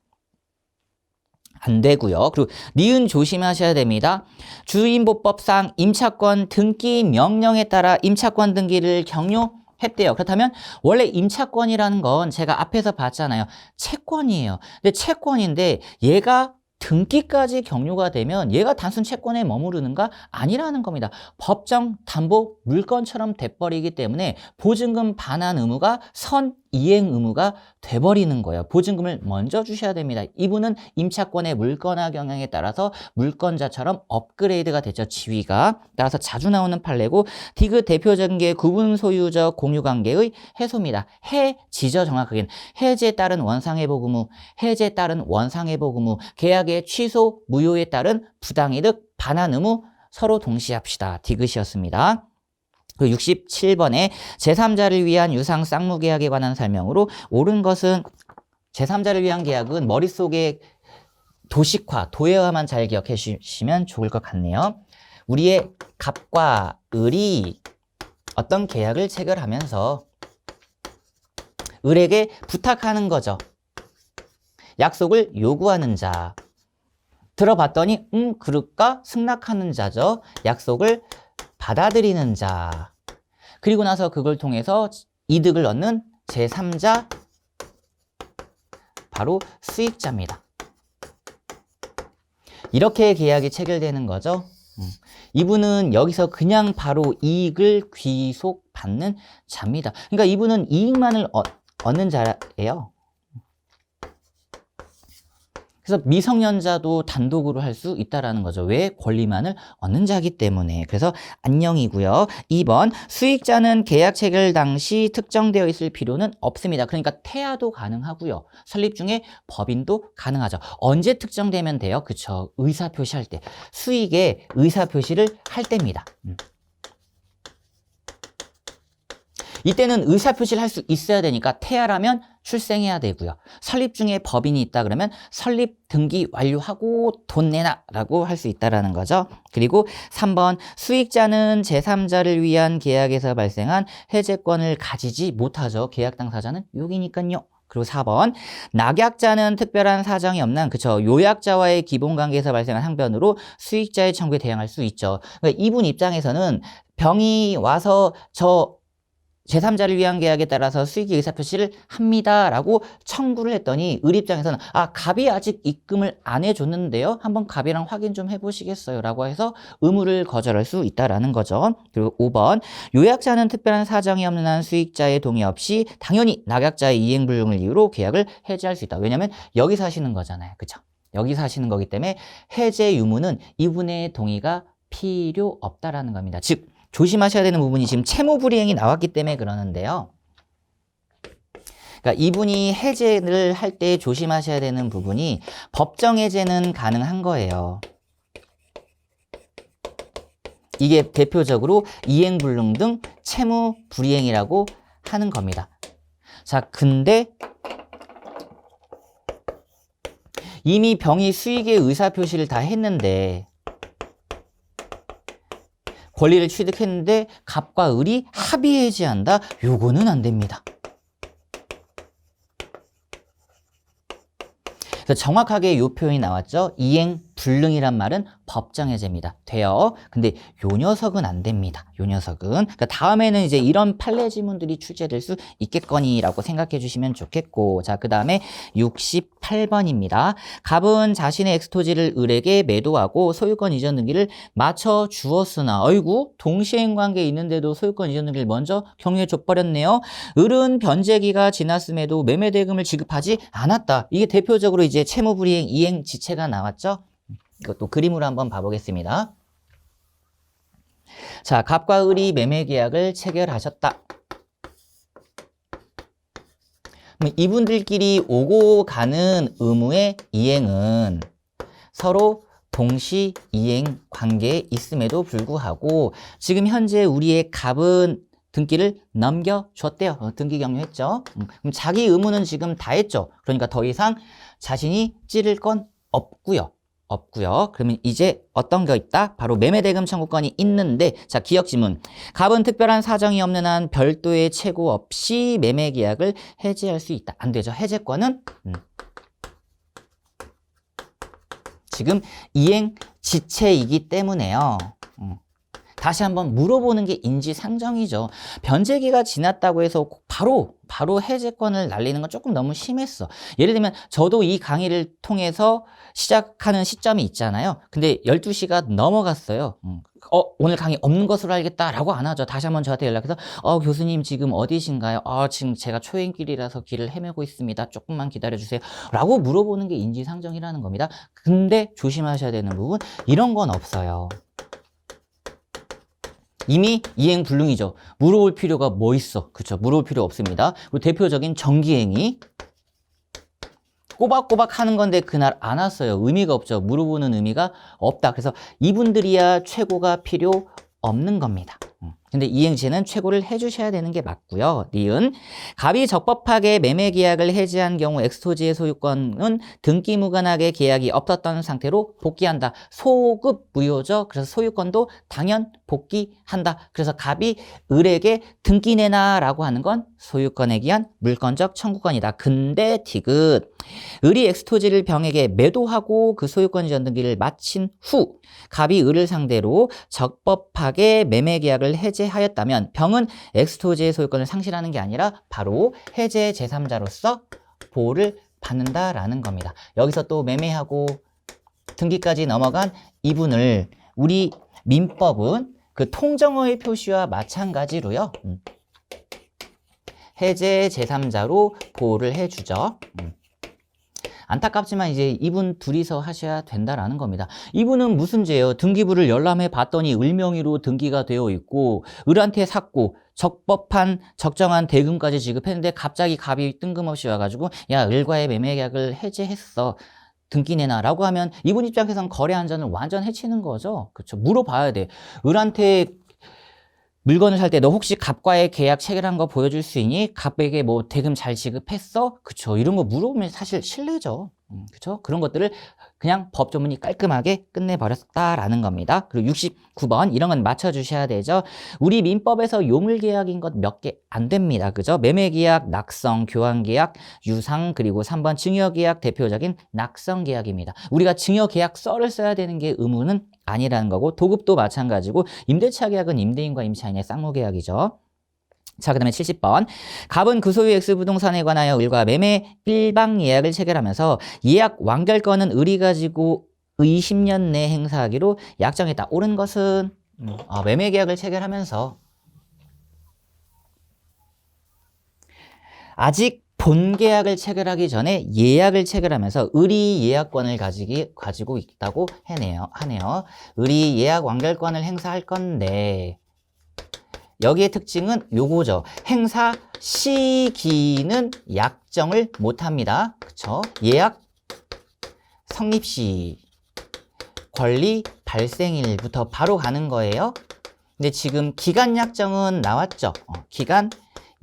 Speaker 1: 안 되고요. 그리고 니은 조심하셔야 됩니다. 주임보법상 임차권 등기 명령에 따라 임차권 등기를 경료했대요. 그렇다면 원래 임차권이라는 건 제가 앞에서 봤잖아요. 채권이에요. 근데 채권인데 얘가 등기까지 경료가 되면 얘가 단순 채권에 머무르는가? 아니라는 겁니다. 법정 담보 물건처럼 돼버리기 때문에 보증금 반환 의무가 선이행 의무가 돼버리는 거예요. 보증금을 먼저 주셔야 됩니다. 이분은 임차권의 물건화 경향에 따라서 물건자처럼 업그레이드가 되죠. 지위가. 따라서 자주 나오는 판례고 디귿 대표적인 게 구분 소유적 공유관계의 해소입니다. 해지죠. 정확하게는. 해지에 따른 원상회복 의무, 해지에 따른 원상회복 의무, 계약의 취소, 무효에 따른 부당이득, 반환 의무 서로 동시합시다. 디귿이었습니다. 그 67번에 제3자를 위한 유상 쌍무 계약에 관한 설명으로 옳은 것은 제3자를 위한 계약은 머릿속에 도식화, 도해화만 잘 기억해 주시면 좋을 것 같네요. 우리의 갑과 을이 어떤 계약을 체결하면서 을에게 부탁하는 거죠. 약속을 요구하는 자. 들어봤더니 그럴까? 승낙하는 자죠. 약속을 받아들이는 자. 그리고 나서 그걸 통해서 이득을 얻는 제3자, 바로 수익자입니다. 이렇게 계약이 체결되는 거죠. 이분은 여기서 그냥 바로 이익을 귀속받는 자입니다. 그러니까 이분은 이익만을 얻는 자예요. 그래서 미성년자도 단독으로 할 수 있다라는 거죠. 왜? 권리만을 얻는 자이기 때문에. 그래서 안녕이고요. 2번 수익자는 계약 체결 당시 특정되어 있을 필요는 없습니다. 그러니까 태아도 가능하고요. 설립 중에 법인도 가능하죠. 언제 특정되면 돼요? 그쵸? 의사표시할 때. 수익의 의사표시를 할 때입니다. 이때는 의사표시를 할 수 있어야 되니까 태아라면 출생해야 되고요. 설립 중에 법인이 있다 그러면 설립 등기 완료하고 돈 내놔 라고 할 수 있다는 거죠. 그리고 3번 수익자는 제3자를 위한 계약에서 발생한 해제권을 가지지 못하죠. 계약 당사자는 여기니까요. 그리고 4번 낙약자는 특별한 사정이 없는 그쵸 요약자와의 기본관계에서 발생한 항변으로 수익자의 청구에 대항할 수 있죠. 그러니까 이분 입장에서는 병이 와서 제3자를 위한 계약에 따라서 수익의 의사표시를 합니다라고 청구를 했더니 을 입장에서는 갑이 아직 입금을 안 해줬는데요. 한번 갑이랑 확인 좀 해보시겠어요? 라고 해서 의무를 거절할 수 있다라는 거죠. 그리고 5번 요약자는 특별한 사정이 없는 한 수익자의 동의 없이 당연히 낙약자의 이행불능을 이유로 계약을 해지할 수 있다. 왜냐하면 여기서 하시는 거잖아요. 그쵸? 여기서 하시는 거기 때문에 해제 유무는 이분의 동의가 필요 없다라는 겁니다. 즉 조심하셔야 되는 부분이 지금 채무불이행이 나왔기 때문에 그러는데요. 그러니까 이분이 해제를 할 때 조심하셔야 되는 부분이 법정 해제는 가능한 거예요. 이게 대표적으로 이행불능 등 채무불이행이라고 하는 겁니다. 자, 근데 이미 병이 수익의 의사표시를 다 했는데 권리를 취득했는데 갑과 을이 합의 해지한다? 요거는 안 됩니다. 그래서 정확하게 요 표현이 나왔죠. 이행불능이란 말은 법정해제입니다. 돼요. 근데 요 녀석은 안 됩니다. 요 녀석은. 그러니까 다음에는 이제 이런 판례 지문들이 출제될 수 있겠거니라고 생각해 주시면 좋겠고. 자, 그 다음에 68번입니다. 갑은 자신의 엑스토지를 을에게 매도하고 소유권 이전 등기를 맞춰 주었으나, 어이구, 동시행 관계에 있는데도 소유권 이전 등기를 먼저 경유해 줘버렸네요. 을은 변제기가 지났음에도 매매 대금을 지급하지 않았다. 이게 대표적으로 이제 채무불이행 이행 지체가 나왔죠. 이것도 그림으로 한번 봐보겠습니다. 자, 갑과 을이 매매 계약을 체결하셨다. 그럼 이분들끼리 오고 가는 의무의 이행은 서로 동시 이행 관계에 있음에도 불구하고 지금 현재 우리의 갑은 등기를 넘겨줬대요. 등기 격려했죠. 그럼 자기 의무는 지금 다 했죠. 그러니까 더 이상 자신이 찌를 건 없고요. 그러면 이제 어떤 거 있다? 바로 매매대금 청구권이 있는데, 자, 기억 지문. 갑은 특별한 사정이 없는 한 별도의 채고 없이 매매 계약을 해지할 수 있다. 안 되죠. 해제권은 지금 이행 지체이기 때문에요. 다시 한번 물어보는 게 인지상정이죠. 변제기가 지났다고 해서 바로 해제권을 날리는 건 조금 너무 심했어. 예를 들면 저도 이 강의를 통해서 시작하는 시점이 있잖아요. 근데 12시가 넘어갔어요. 오늘 강의 없는 것으로 알겠다라고 안 하죠. 다시 한번 저한테 연락해서 교수님 지금 어디신가요? 지금 제가 초행길이라서 길을 헤매고 있습니다. 조금만 기다려주세요. 라고 물어보는 게 인지상정이라는 겁니다. 근데 조심하셔야 되는 부분, 이런 건 없어요. 이미 이행불능이죠. 물어볼 필요가 뭐 있어? 그쵸? 물어볼 필요 없습니다. 그리고 대표적인 정기행위. 꼬박꼬박 하는 건데 그날 안 왔어요. 의미가 없죠. 물어보는 의미가 없다. 그래서 이분들이야 최고가 필요 없는 겁니다. 근데 이행시는 최고를 해주셔야 되는 게 맞고요. 니은. 갑이 적법하게 매매 계약을 해지한 경우 엑스토지의 소유권은 등기 무관하게 계약이 없었던 상태로 복귀한다. 소급 무효죠. 그래서 소유권도 당연 복귀한다. 그래서 갑이 을에게 등기 내놔라고 하는 건 소유권에 기한 물권적 청구권이다. 근데 디귿. 을이 엑스토지를 병에게 매도하고 그 소유권 이전 등기를 마친 후 갑이 을을 상대로 적법하게 매매 계약을 해제하였다면 병은 엑스토지의 소유권을 상실하는 게 아니라 바로 해제 제3자로서 보호를 받는다라는 겁니다. 여기서 또 매매하고 등기까지 넘어간 이분을 우리 민법은 그 통정어의 표시와 마찬가지로요. 해제 제3자로 보호를 해주죠. 안타깝지만 이제 이분 둘이서 하셔야 된다라는 겁니다. 이분은 무슨 죄예요? 등기부를 열람해 봤더니 을 명의로 등기가 되어 있고 을한테 샀고 적법한 적정한 대금까지 지급했는데 갑자기 갑이 뜬금없이 와가지고 야, 을과의 매매 계약을 해제했어. 등기 내놔 라고 하면 이분 입장에서는 거래 안전을 완전 해치는 거죠. 그렇죠? 물어봐야 돼. 을한테 물건을 살 때 너 혹시 갑과의 계약 체결한 거 보여줄 수 있니? 갑에게 뭐 대금 잘 지급했어? 그쵸? 이런 거 물어보면 사실 실례죠. 그쵸? 그런 것들을 그냥 법 조문이 깔끔하게 끝내버렸다라는 겁니다. 그리고 69번 이런 건 맞춰주셔야 되죠. 우리 민법에서 요물계약인 것 몇 개 안 됩니다. 그죠? 매매계약, 낙성, 교환계약, 유상, 그리고 3번 증여계약, 대표적인 낙성계약입니다. 우리가 증여계약서를 써야 되는 게 의무는 아니라는 거고, 도급도 마찬가지고, 임대차 계약은 임대인과 임차인의 쌍무계약이죠. 자, 그 다음에 70번. 갑은 그 소유 X부동산에 관하여 을과 매매 일방 예약을 체결하면서 예약 완결권은 을이 가지고 20년 내 행사하기로 약정했다. 옳은 것은 매매 계약을 체결하면서 아직 본 계약을 체결하기 전에 예약을 체결하면서 을이 예약권을 가지고 있다고 하네요. 을이 예약 완결권을 행사할 건데 여기의 특징은 요거죠. 행사 시기는 약정을 못합니다. 그쵸? 예약 성립시 권리 발생일부터 바로 가는 거예요. 근데 지금 기간 약정은 나왔죠. 기간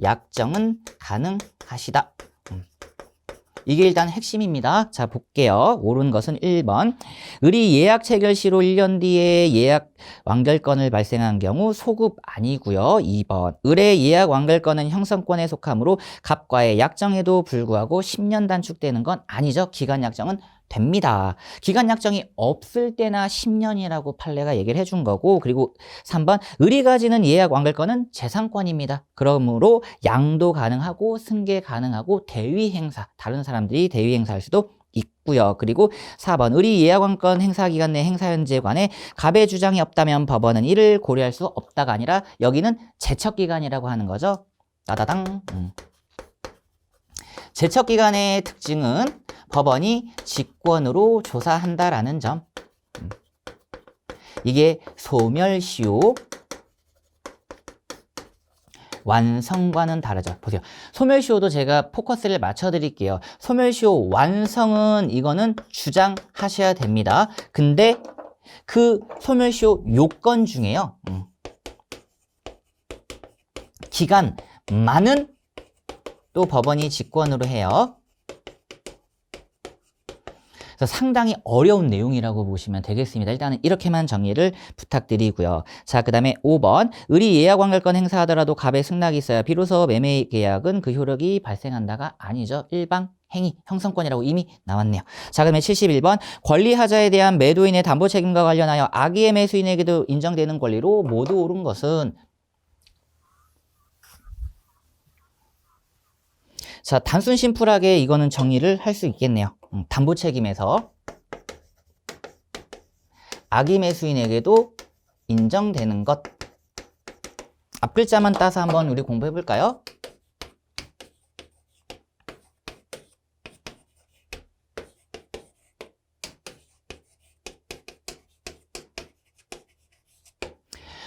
Speaker 1: 약정은 가능하시다. 이게 일단 핵심입니다. 자, 볼게요. 옳은 것은 1번. 을이 예약 체결 시로 1년 뒤에 예약 완결권을 발생한 경우 소급 아니고요. 2번. 을의 예약 완결권은 형성권에 속하므로 갑과의 약정에도 불구하고 10년 단축되는 건 아니죠. 기간 약정은 됩니다. 기간 약정이 없을 때나 10년이라고 판례가 얘기를 해준 거고, 그리고 3번 을이 가지는 예약 완결권은 재산권입니다. 그러므로 양도 가능하고 승계 가능하고 대위 행사, 다른 사람들이 대위 행사할 수도 있고요. 그리고 4번 을이 예약 완권 행사 기간 내 행사 현재에 관해 갑의 주장이 없다면 법원은 이를 고려할 수 없다가 아니라 여기는 제척 기간이라고 하는 거죠. 따다당. 제척 기간의 특징은 법원이 직권으로 조사한다라는 점. 이게 소멸시효 완성과는 다르죠. 보세요. 소멸시효도 제가 포커스를 맞춰드릴게요. 소멸시효 완성은 이거는 주장하셔야 됩니다. 근데 그 소멸시효 요건 중에요. 기간만은 또 법원이 직권으로 해요. 그래서 상당히 어려운 내용이라고 보시면 되겠습니다. 일단은 이렇게만 정리를 부탁드리고요. 자, 그 다음에 5번. 의리 예약 완결권 행사하더라도 갑의 승낙이 있어야 비로소 매매 계약은 그 효력이 발생한다가 아니죠. 일방 행위, 형성권이라고 이미 나왔네요. 자, 그다음에 71번. 권리하자에 대한 매도인의 담보 책임과 관련하여 악의의 매수인에게도 인정되는 권리로 모두 옳은 것은, 자, 단순 심플하게 이거는 정리를 할 수 있겠네요. 담보 책임에서 악의 매수인에게도 인정되는 것. 앞 글자만 따서 한번 우리 공부해 볼까요?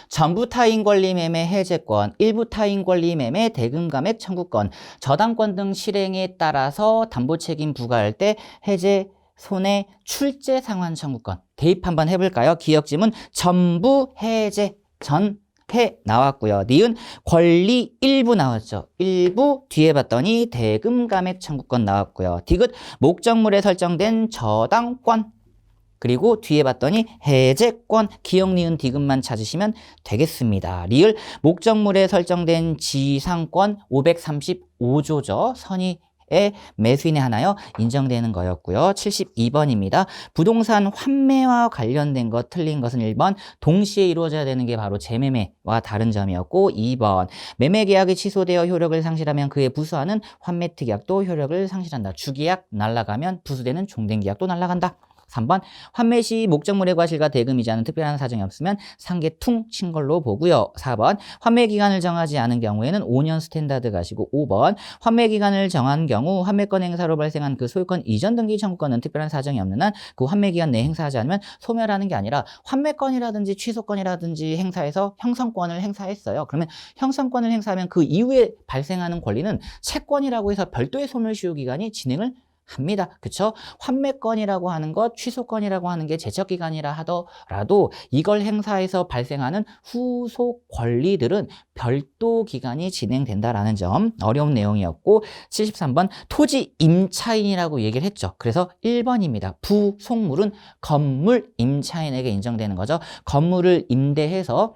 Speaker 1: 전부 타인 권리 매매 해제권, 일부 타인 권리 매매 대금 감액 청구권, 저당권 등 실행에 따라서 담보 책임 부과할 때 해제 손해 출제 상환 청구권. 대입 한번 해볼까요? 기억지문 전부 해제 전해 나왔고요. 니은 권리 일부 나왔죠. 일부 뒤에 봤더니 대금 감액 청구권 나왔고요. 디귿 목적물에 설정된 저당권. 그리고 뒤에 봤더니 해제권, 기억, 니은, 디귿만 찾으시면 되겠습니다. 리을 목적물에 설정된 지상권 535조죠. 선의의 매수인에 하나요 인정되는 거였고요. 72번입니다. 부동산 환매와 관련된 것 틀린 것은 1번 동시에 이루어져야 되는 게 바로 재매매와 다른 점이었고, 2번 매매 계약이 취소되어 효력을 상실하면 그에 부수하는 환매 특약도 효력을 상실한다. 주계약 날라가면 부수되는 종된계약도 날라간다. 3번 환매 시 목적물의 과실과 대금이자는 특별한 사정이 없으면 상계 퉁 친 걸로 보고요. 4번 환매 기간을 정하지 않은 경우에는 5년 스탠다드 가시고, 5번 환매 기간을 정한 경우 환매권 행사로 발생한 그 소유권 이전 등기 청구권은 특별한 사정이 없는 한 그 환매 기간 내에 행사하지 않으면 소멸하는 게 아니라 환매권이라든지 취소권이라든지 행사해서 형성권을 행사했어요. 그러면 형성권을 행사하면 그 이후에 발생하는 권리는 채권이라고 해서 별도의 소멸시효 기간이 진행을 합니다. 그쵸? 환매권이라고 하는 것, 취소권이라고 하는 게 제척기간이라 하더라도 이걸 행사해서 발생하는 후속 권리들은 별도 기간이 진행된다라는 점, 어려운 내용이었고, 73번 토지 임차인이라고 얘기를 했죠. 그래서 1번입니다. 부속물은 건물 임차인에게 인정되는 거죠. 건물을 임대해서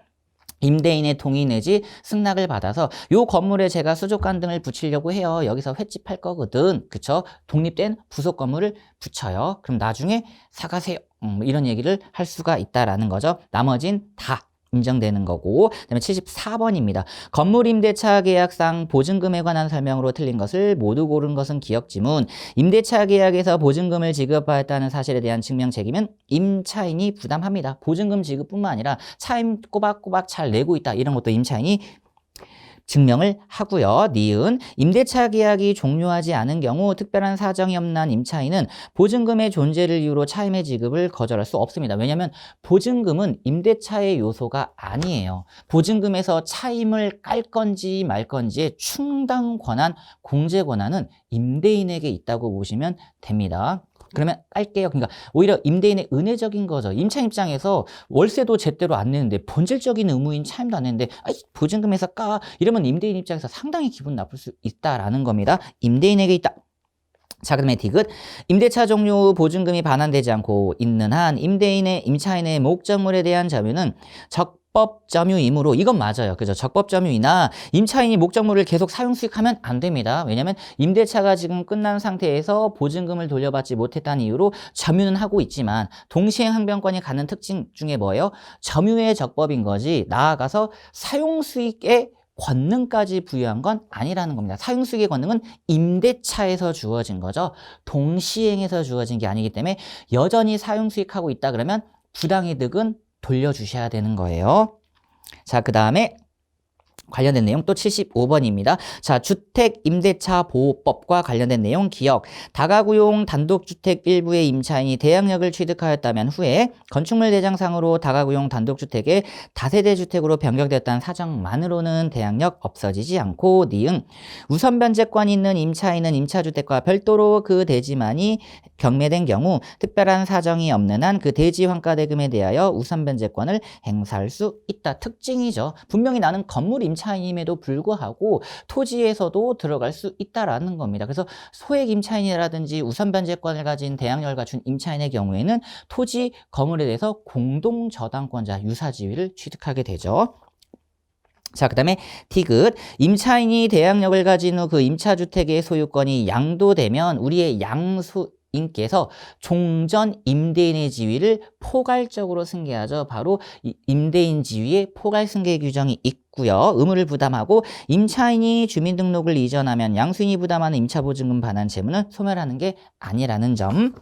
Speaker 1: 임대인의 동의 내지 승낙을 받아서 요 건물에 제가 수족관 등을 붙이려고 해요. 여기서 횟집할 거거든. 그쵸? 독립된 부속 건물을 붙여요. 그럼 나중에 사가세요. 이런 얘기를 할 수가 있다라는 거죠. 나머진 다 인정되는 거고. 그다음에 74번입니다. 건물 임대차 계약상 보증금에 관한 설명으로 틀린 것을 모두 고른 것은 기억지문. 임대차 계약에서 보증금을 지급하였다는 사실에 대한 증명 책임은 임차인이 부담합니다. 보증금 지급뿐만 아니라 차임 꼬박꼬박 잘 내고 있다. 이런 것도 임차인이 증명을 하고요. 니은 임대차 계약이 종료하지 않은 경우 특별한 사정이 없는 한 임차인은 보증금의 존재를 이유로 차임의 지급을 거절할 수 없습니다. 왜냐하면 보증금은 임대차의 요소가 아니에요. 보증금에서 차임을 깔 건지 말 건지의 충당 권한, 공제 권한은 임대인에게 있다고 보시면 됩니다. 그러면 깔게요. 그러니까 오히려 임대인의 은혜적인 거죠. 임차인 입장에서 월세도 제대로 안 내는데 본질적인 의무인 차임도 안 내는데 보증금에서 까 이러면 임대인 입장에서 상당히 기분 나쁠 수 있다라는 겁니다. 임대인에게 있다. 자, 그다음에 디귿 임대차 종료 후 보증금이 반환되지 않고 있는 한 임차인의 목적물에 대한 점유는 적법 점유이므로, 이건 맞아요. 그죠? 적법 점유이나 임차인이 목적물을 계속 사용 수익하면 안 됩니다. 왜냐하면 임대차가 지금 끝난 상태에서 보증금을 돌려받지 못했다는 이유로 점유는 하고 있지만 동시행 항변권이 갖는 특징 중에 뭐예요? 점유의 적법인 거지 나아가서 사용 수익의 권능까지 부여한 건 아니라는 겁니다. 사용수익의 권능은 임대차에서 주어진 거죠. 동시행에서 주어진 게 아니기 때문에 여전히 사용수익하고 있다 그러면 부당이득은 돌려주셔야 되는 거예요. 자, 그 다음에 관련된 내용 또 75번입니다. 자, 주택임대차 보호법과 관련된 내용 기억. 다가구용 단독주택 일부의 임차인이 대항력을 취득하였다면 후에 건축물 대장상으로 다가구용 단독주택의 다세대 주택으로 변경되었다는 사정만으로는 대항력 없어지지 않고 니은 우선 변제권이 있는 임차인은 임차주택과 별도로 그 대지만이 경매된 경우 특별한 사정이 없는 한 그 대지 환가대금에 대하여 우선 변제권을 행사할 수 있다. 특징이죠. 분명히 나는 건물 임차인임에도 불구하고 토지에서도 들어갈 수 있다라는 겁니다. 그래서 소액 임차인이라든지 우선 변제권을 가진 대항력을 갖춘 임차인의 경우에는 토지 건물에 대해서 공동 저당권자 유사지위를 취득하게 되죠. 자, 그 다음에 디귿. 임차인이 대항력을 가진 후 그 임차주택의 소유권이 양도되면 우리의 양수인께서 종전 임대인의 지위를 포괄적으로 승계하죠. 바로 임대인 지위의 포괄 승계 규정이 있고요. 의무를 부담하고 임차인이 주민등록을 이전하면 양수인이 부담하는 임차보증금 반환 채무는 소멸하는 게 아니라는 점.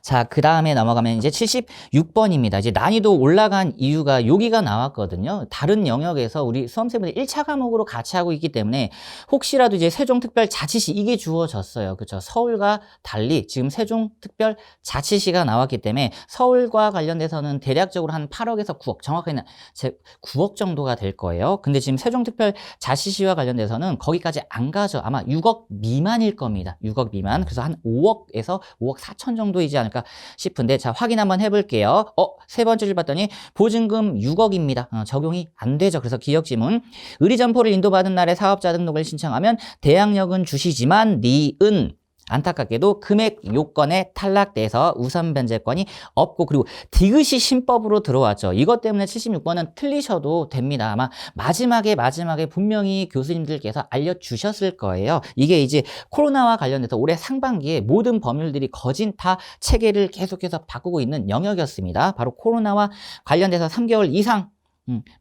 Speaker 1: 자, 그 다음에 넘어가면 이제 76번입니다. 이제 난이도 올라간 이유가 여기가 나왔거든요. 다른 영역에서 우리 수험생분들이 1차 과목으로 같이 하고 있기 때문에 혹시라도 이제 세종특별자치시 이게 주어졌어요. 그렇죠? 서울과 달리 지금 세종특별자치시가 나왔기 때문에 서울과 관련돼서는 대략적으로 한 8억에서 9억, 정확하게는 9억 정도가 될 거예요. 근데 지금 세종특별자치시와 관련돼서는 거기까지 안 가죠. 아마 6억 미만일 겁니다. 6억 미만. 그래서 한 5억에서 5억 4천 정도이지 않을까 싶은데, 자, 확인 한번 해볼게요. 세 번째 줄 봤더니 보증금 6억입니다. 적용이 안 되죠. 그래서 기억지문. 의리점포를 인도받은 날에 사업자 등록을 신청하면 대항력은 주시지만 니은 안타깝게도 금액 요건에 탈락돼서 우선 변제권이 없고, 그리고 디귿이 신법으로 들어왔죠. 이것 때문에 76번은 틀리셔도 됩니다. 아마 마지막에 분명히 교수님들께서 알려주셨을 거예요. 이게 이제 코로나와 관련해서 올해 상반기에 모든 법률들이 거진 다 체계를 계속해서 바꾸고 있는 영역이었습니다. 바로 코로나와 관련돼서 3개월 이상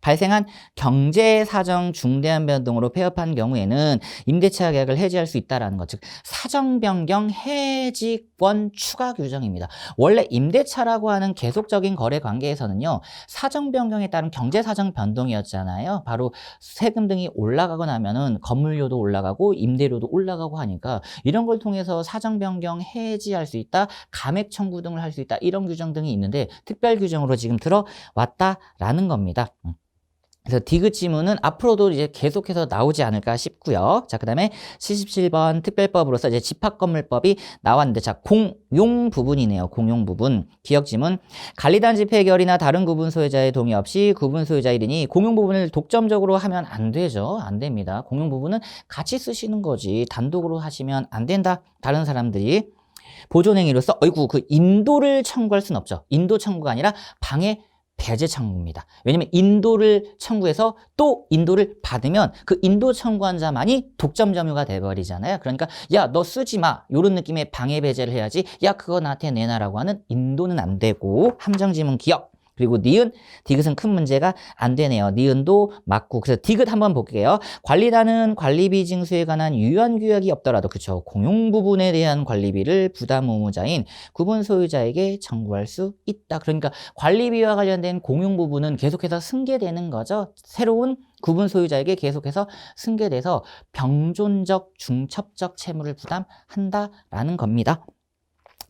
Speaker 1: 발생한 경제사정 중대한 변동으로 폐업한 경우에는 임대차 계약을 해지할 수 있다는 것, 즉 사정변경 해지권 추가 규정입니다. 원래 임대차라고 하는 계속적인 거래 관계에서는요, 사정변경에 따른 경제사정 변동이었잖아요. 바로 세금 등이 올라가고 나면은 건물료도 올라가고 임대료도 올라가고 하니까 이런 걸 통해서 사정변경 해지할 수 있다, 감액 청구 등을 할 수 있다, 이런 규정 등이 있는데 특별 규정으로 지금 들어왔다라는 겁니다. 그래서 디귿 지문은 앞으로도 이제 계속해서 나오지 않을까 싶고요. 자, 그 다음에 77번 특별법으로서 이제 집합건물법이 나왔는데, 자, 공용 부분이네요. 공용 부분. 기억 지문. 관리단지 폐결이나 다른 구분 소유자의 동의 없이 구분 소유자 1인이 공용 부분을 독점적으로 하면 안 되죠. 안 됩니다. 공용 부분은 같이 쓰시는 거지. 단독으로 하시면 안 된다. 다른 사람들이. 보존행위로서, 그 인도를 청구할 수는 없죠. 인도 청구가 아니라 방해 배제 청구입니다. 왜냐면 인도를 청구해서 또 인도를 받으면 그 인도 청구한 자만이 독점 점유가 돼버리잖아요. 그러니까 야, 너 쓰지 마, 이런 느낌의 방해 배제를 해야지, 야, 그거 나한테 내놔라고 하는 인도는 안 되고. 함정지문 기억. 그리고 니은, 디귿은 큰 문제가 안 되네요. 니은도 맞고. 그래서 디귿 한번 볼게요. 관리단은 관리비 징수에 관한 유연 규약이 없더라도, 그쵸, 공용 부분에 대한 관리비를 부담 의무자인 구분 소유자에게 청구할 수 있다. 그러니까 관리비와 관련된 공용 부분은 계속해서 승계되는 거죠. 새로운 구분 소유자에게 계속해서 승계돼서 병존적 중첩적 채무를 부담한다라는 겁니다.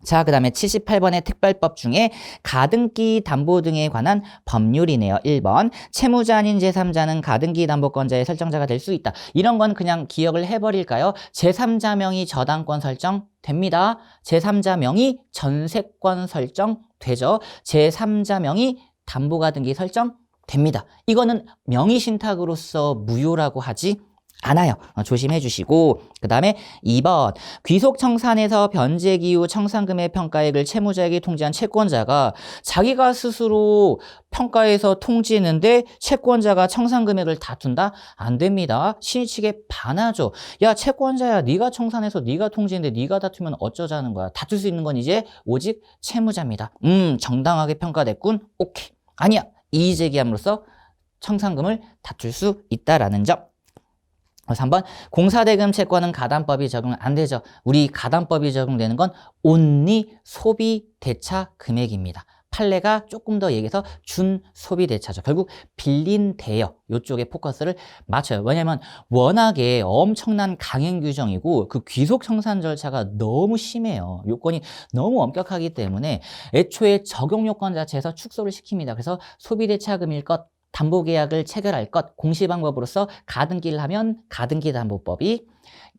Speaker 1: 자, 그 다음에 78번의 특별법 중에 가등기 담보 등에 관한 법률이네요. 1번. 채무자 아닌 제3자는 가등기 담보권자의 설정자가 될 수 있다. 이런 건 그냥 기억을 해버릴까요? 제3자 명의 저당권 설정 됩니다. 제3자 명의 전세권 설정 되죠. 제3자 명의 담보가등기 설정 됩니다. 이거는 명의 신탁으로서 무효라고 하지 않아요. 조심해 주시고. 그 다음에 2번. 귀속 청산에서 변제 이후 청산금의 평가액을 채무자에게 통지한 채권자가 자기가 스스로 평가해서 통지했는데 채권자가 청산금액을 다툰다? 안 됩니다. 신의 측에 반하죠. 야, 채권자야, 네가 청산해서 네가 통지했는데 네가 다투면 어쩌자는 거야. 다툴 수 있는 건 이제 오직 채무자입니다. 정당하게 평가됐군. 오케이. 아니야. 이의 제기함으로써 청산금을 다툴 수 있다라는 점. 3번. 공사대금 채권은 가담법이 적용 안 되죠. 우리 가담법이 적용되는 건 온리 소비 대차 금액입니다. 판례가 조금 더 얘기해서 준소비대차죠. 결국 빌린 대여 이쪽에 포커스를 맞춰요. 왜냐하면 워낙에 엄청난 강행 규정이고 그 귀속 청산 절차가 너무 심해요. 요건이 너무 엄격하기 때문에 애초에 적용 요건 자체에서 축소를 시킵니다. 그래서 소비대차금일 것, 담보계약을 체결할 것, 공시방법으로서 가등기를 하면 가등기담보법이,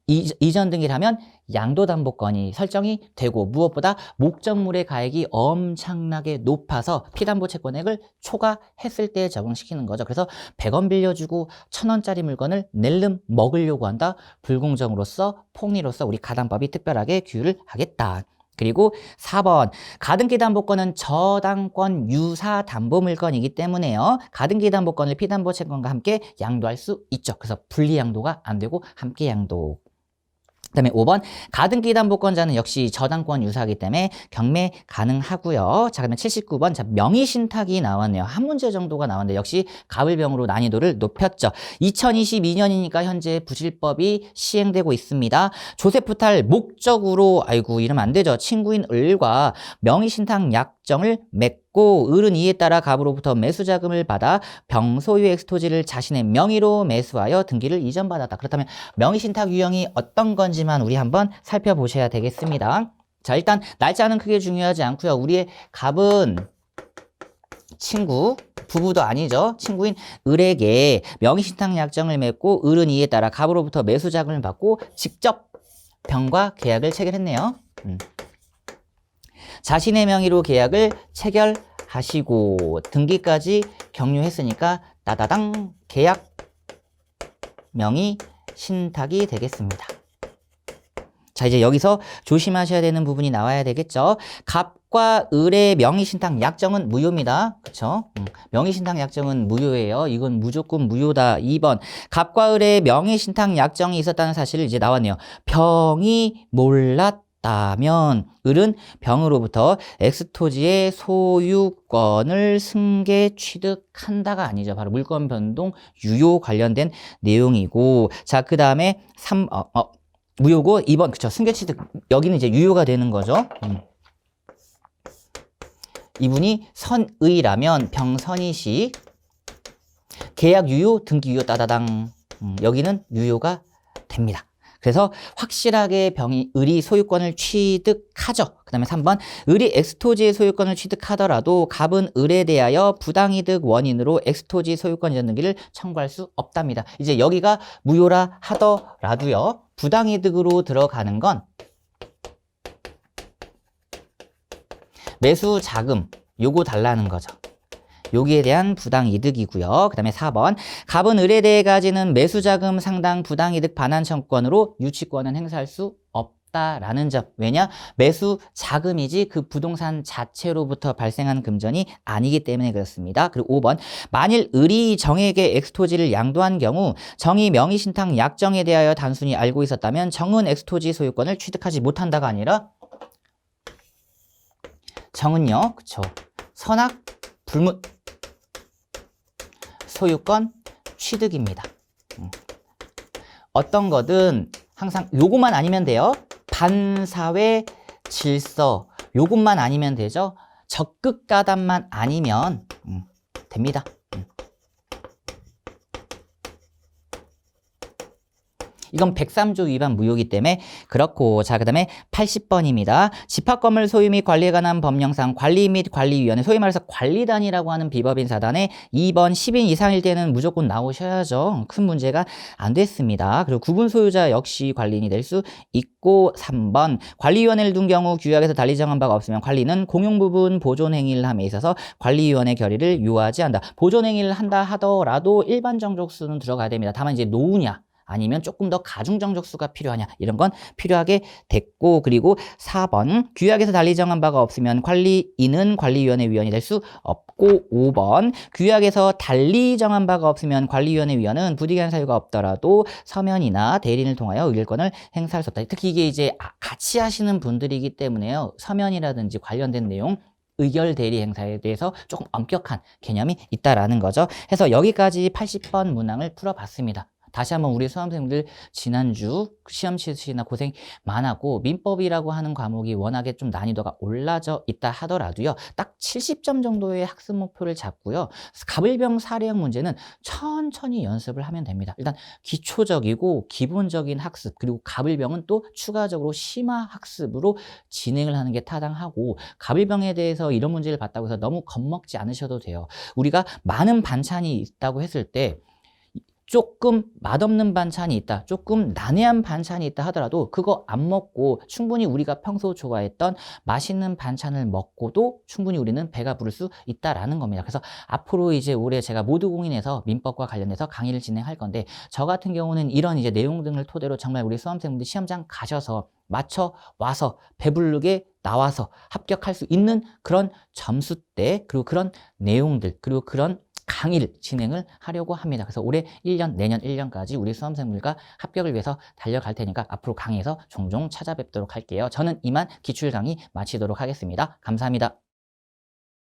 Speaker 1: 이전 등기를 하면 양도담보권이 설정이 되고, 무엇보다 목적물의 가액이 엄청나게 높아서 피담보 채권액을 초과했을 때 적용시키는 거죠. 그래서 100원 빌려주고 1000원짜리 물건을 낼름 먹으려고 한다. 불공정으로서 폭리로서 우리 가담법이 특별하게 규율을 하겠다. 그리고 4번, 가등기 담보권은 저당권 유사 담보 물건이기 때문에요. 가등기 담보권을 피담보 채권과 함께 양도할 수 있죠. 그래서 분리 양도가 안 되고 함께 양도. 그다음에 5번, 가등기 담보권자는 역시 저당권 유사하기 때문에 경매 가능하고요. 자, 그러면 79번, 자, 명의신탁이 나왔네요. 한 문제 정도가 나왔는데 역시 가불병으로 난이도를 높였죠. 2022년이니까 현재 부실법이 시행되고 있습니다. 조세프탈 목적으로, 아이고 이러면 안 되죠. 친구인 을과 명의신탁 약정을 맺고 을은 이에 따라 갑으로부터 매수자금을 받아 병소유 엑스토지를 자신의 명의로 매수하여 등기를 이전받았다. 그렇다면 명의신탁 유형이 어떤 건지만 우리 한번 살펴보셔야 되겠습니다. 자, 일단 날짜는 크게 중요하지 않고요. 우리의 갑은 친구, 부부도 아니죠. 친구인 을에게 명의신탁 약정을 맺고 을은 이에 따라 갑으로부터 매수자금을 받고 직접 병과 계약을 체결했네요. 자신의 명의로 계약을 체결하시고 등기까지 격려했으니까 따다당 계약 명의 신탁이 되겠습니다. 자, 이제 여기서 조심하셔야 되는 부분이 나와야 되겠죠. 갑과 을의 명의신탁 약정은 무효입니다. 그쵸? 명의신탁 약정은 무효예요. 이건 무조건 무효다. 2번, 갑과 을의 명의신탁 약정이 있었다는 사실을 이제 나왔네요. 병이 몰랐다면 을은 병으로부터 X토지의 소유권을 승계 취득한다가 아니죠. 바로 물권 변동 유효 관련된 내용이고, 자, 그 다음에 무효고 2번, 그쵸, 승계 취득, 여기는 이제 유효가 되는 거죠. 이분이 선의라면 병선이시 계약 유효, 등기 유효 따다당, 여기는 유효가 됩니다. 그래서 확실하게 을이 소유권을 취득하죠. 그 다음에 3번, 을이 엑스토지의 소유권을 취득하더라도 갑은 을에 대하여 부당이득 원인으로 엑스토지 소유권 이전 등기를 청구할 수 없답니다. 이제 여기가 무효라 하더라도요, 부당이득으로 들어가는 건 매수 자금 요거 달라는 거죠. 여기에 대한 부당이득이고요. 그 다음에 4번, 갑은 을에 대해 가지는 매수자금 상당 부당이득 반환 청구권으로 유치권은 행사할 수 없다라는 점. 왜냐? 매수자금이지 그 부동산 자체로부터 발생한 금전이 아니기 때문에 그렇습니다. 그리고 5번, 만일 을이 정에게 엑스토지를 양도한 경우 정이 명의신탁 약정에 대하여 단순히 알고 있었다면 정은 엑스토지 소유권을 취득하지 못한다가 아니라 정은요, 그쵸, 선악 불문 소유권 취득입니다. 어떤 거든 항상 요것만 아니면 돼요. 반사회 질서 요것만 아니면 되죠. 적극 가담만 아니면 됩니다. 이건 103조 위반 무효이기 때문에 그렇고, 자, 그 다음에 80번입니다. 집합건물 소유 및 관리에 관한 법령상 관리 및 관리위원회, 소위 말해서 관리단이라고 하는 비법인 사단에 2번 10인 이상일 때는 무조건 나오셔야죠. 큰 문제가 안 됐습니다. 그리고 구분 소유자 역시 관리인이 될 수 있고, 3번, 관리위원회를 둔 경우 규약에서 달리 정한 바가 없으면 관리는 공용부분 보존행위를 함에 있어서 관리위원회 결의를 요하지 않는다. 보존행위를 한다 하더라도 일반 정족수는 들어가야 됩니다. 다만 이제 노후냐 아니면 조금 더 가중 정족수가 필요하냐, 이런 건 필요하게 됐고, 그리고 4번, 규약에서 달리 정한 바가 없으면 관리인은 관리위원회 위원이 될 수 없고, 5번, 규약에서 달리 정한 바가 없으면 관리위원회 위원은 부득이한 사유가 없더라도 서면이나 대리인을 통하여 의결권을 행사할 수 없다. 특히 이게 이제 같이 하시는 분들이기 때문에요, 서면이라든지 관련된 내용 의결 대리 행사에 대해서 조금 엄격한 개념이 있다라는 거죠. 해서 여기까지 80번 문항을 풀어봤습니다. 다시 한번 우리 수험생들 지난주 시험 치시나 고생 많았고 민법이라고 하는 과목이 워낙에 좀 난이도가 올라져 있다 하더라도요. 딱 70점 정도의 학습 목표를 잡고요. 갑을병 사례형 문제는 천천히 연습을 하면 됩니다. 일단 기초적이고 기본적인 학습 그리고 갑을병은 또 추가적으로 심화 학습으로 진행을 하는 게 타당하고 갑을병에 대해서 이런 문제를 봤다고 해서 너무 겁먹지 않으셔도 돼요. 우리가 많은 반찬이 있다고 했을 때 조금 맛없는 반찬이 있다, 조금 난해한 반찬이 있다 하더라도 그거 안 먹고 충분히 우리가 평소 좋아했던 맛있는 반찬을 먹고도 충분히 우리는 배가 부를 수 있다라는 겁니다. 그래서 앞으로 이제 올해 제가 모두공인에서 민법과 관련해서 강의를 진행할 건데 저 같은 경우는 이런 이제 내용 등을 토대로 정말 우리 수험생분들이 시험장 가셔서 맞춰 와서 배부르게 나와서 합격할 수 있는 그런 점수대 그리고 그런 내용들 그리고 그런 강의를 진행을 하려고 합니다. 그래서 올해 1년, 내년 1년까지 우리 수험생들과 합격을 위해서 달려갈 테니까 앞으로 강의에서 종종 찾아뵙도록 할게요. 저는 이만 기출 강의 마치도록 하겠습니다. 감사합니다.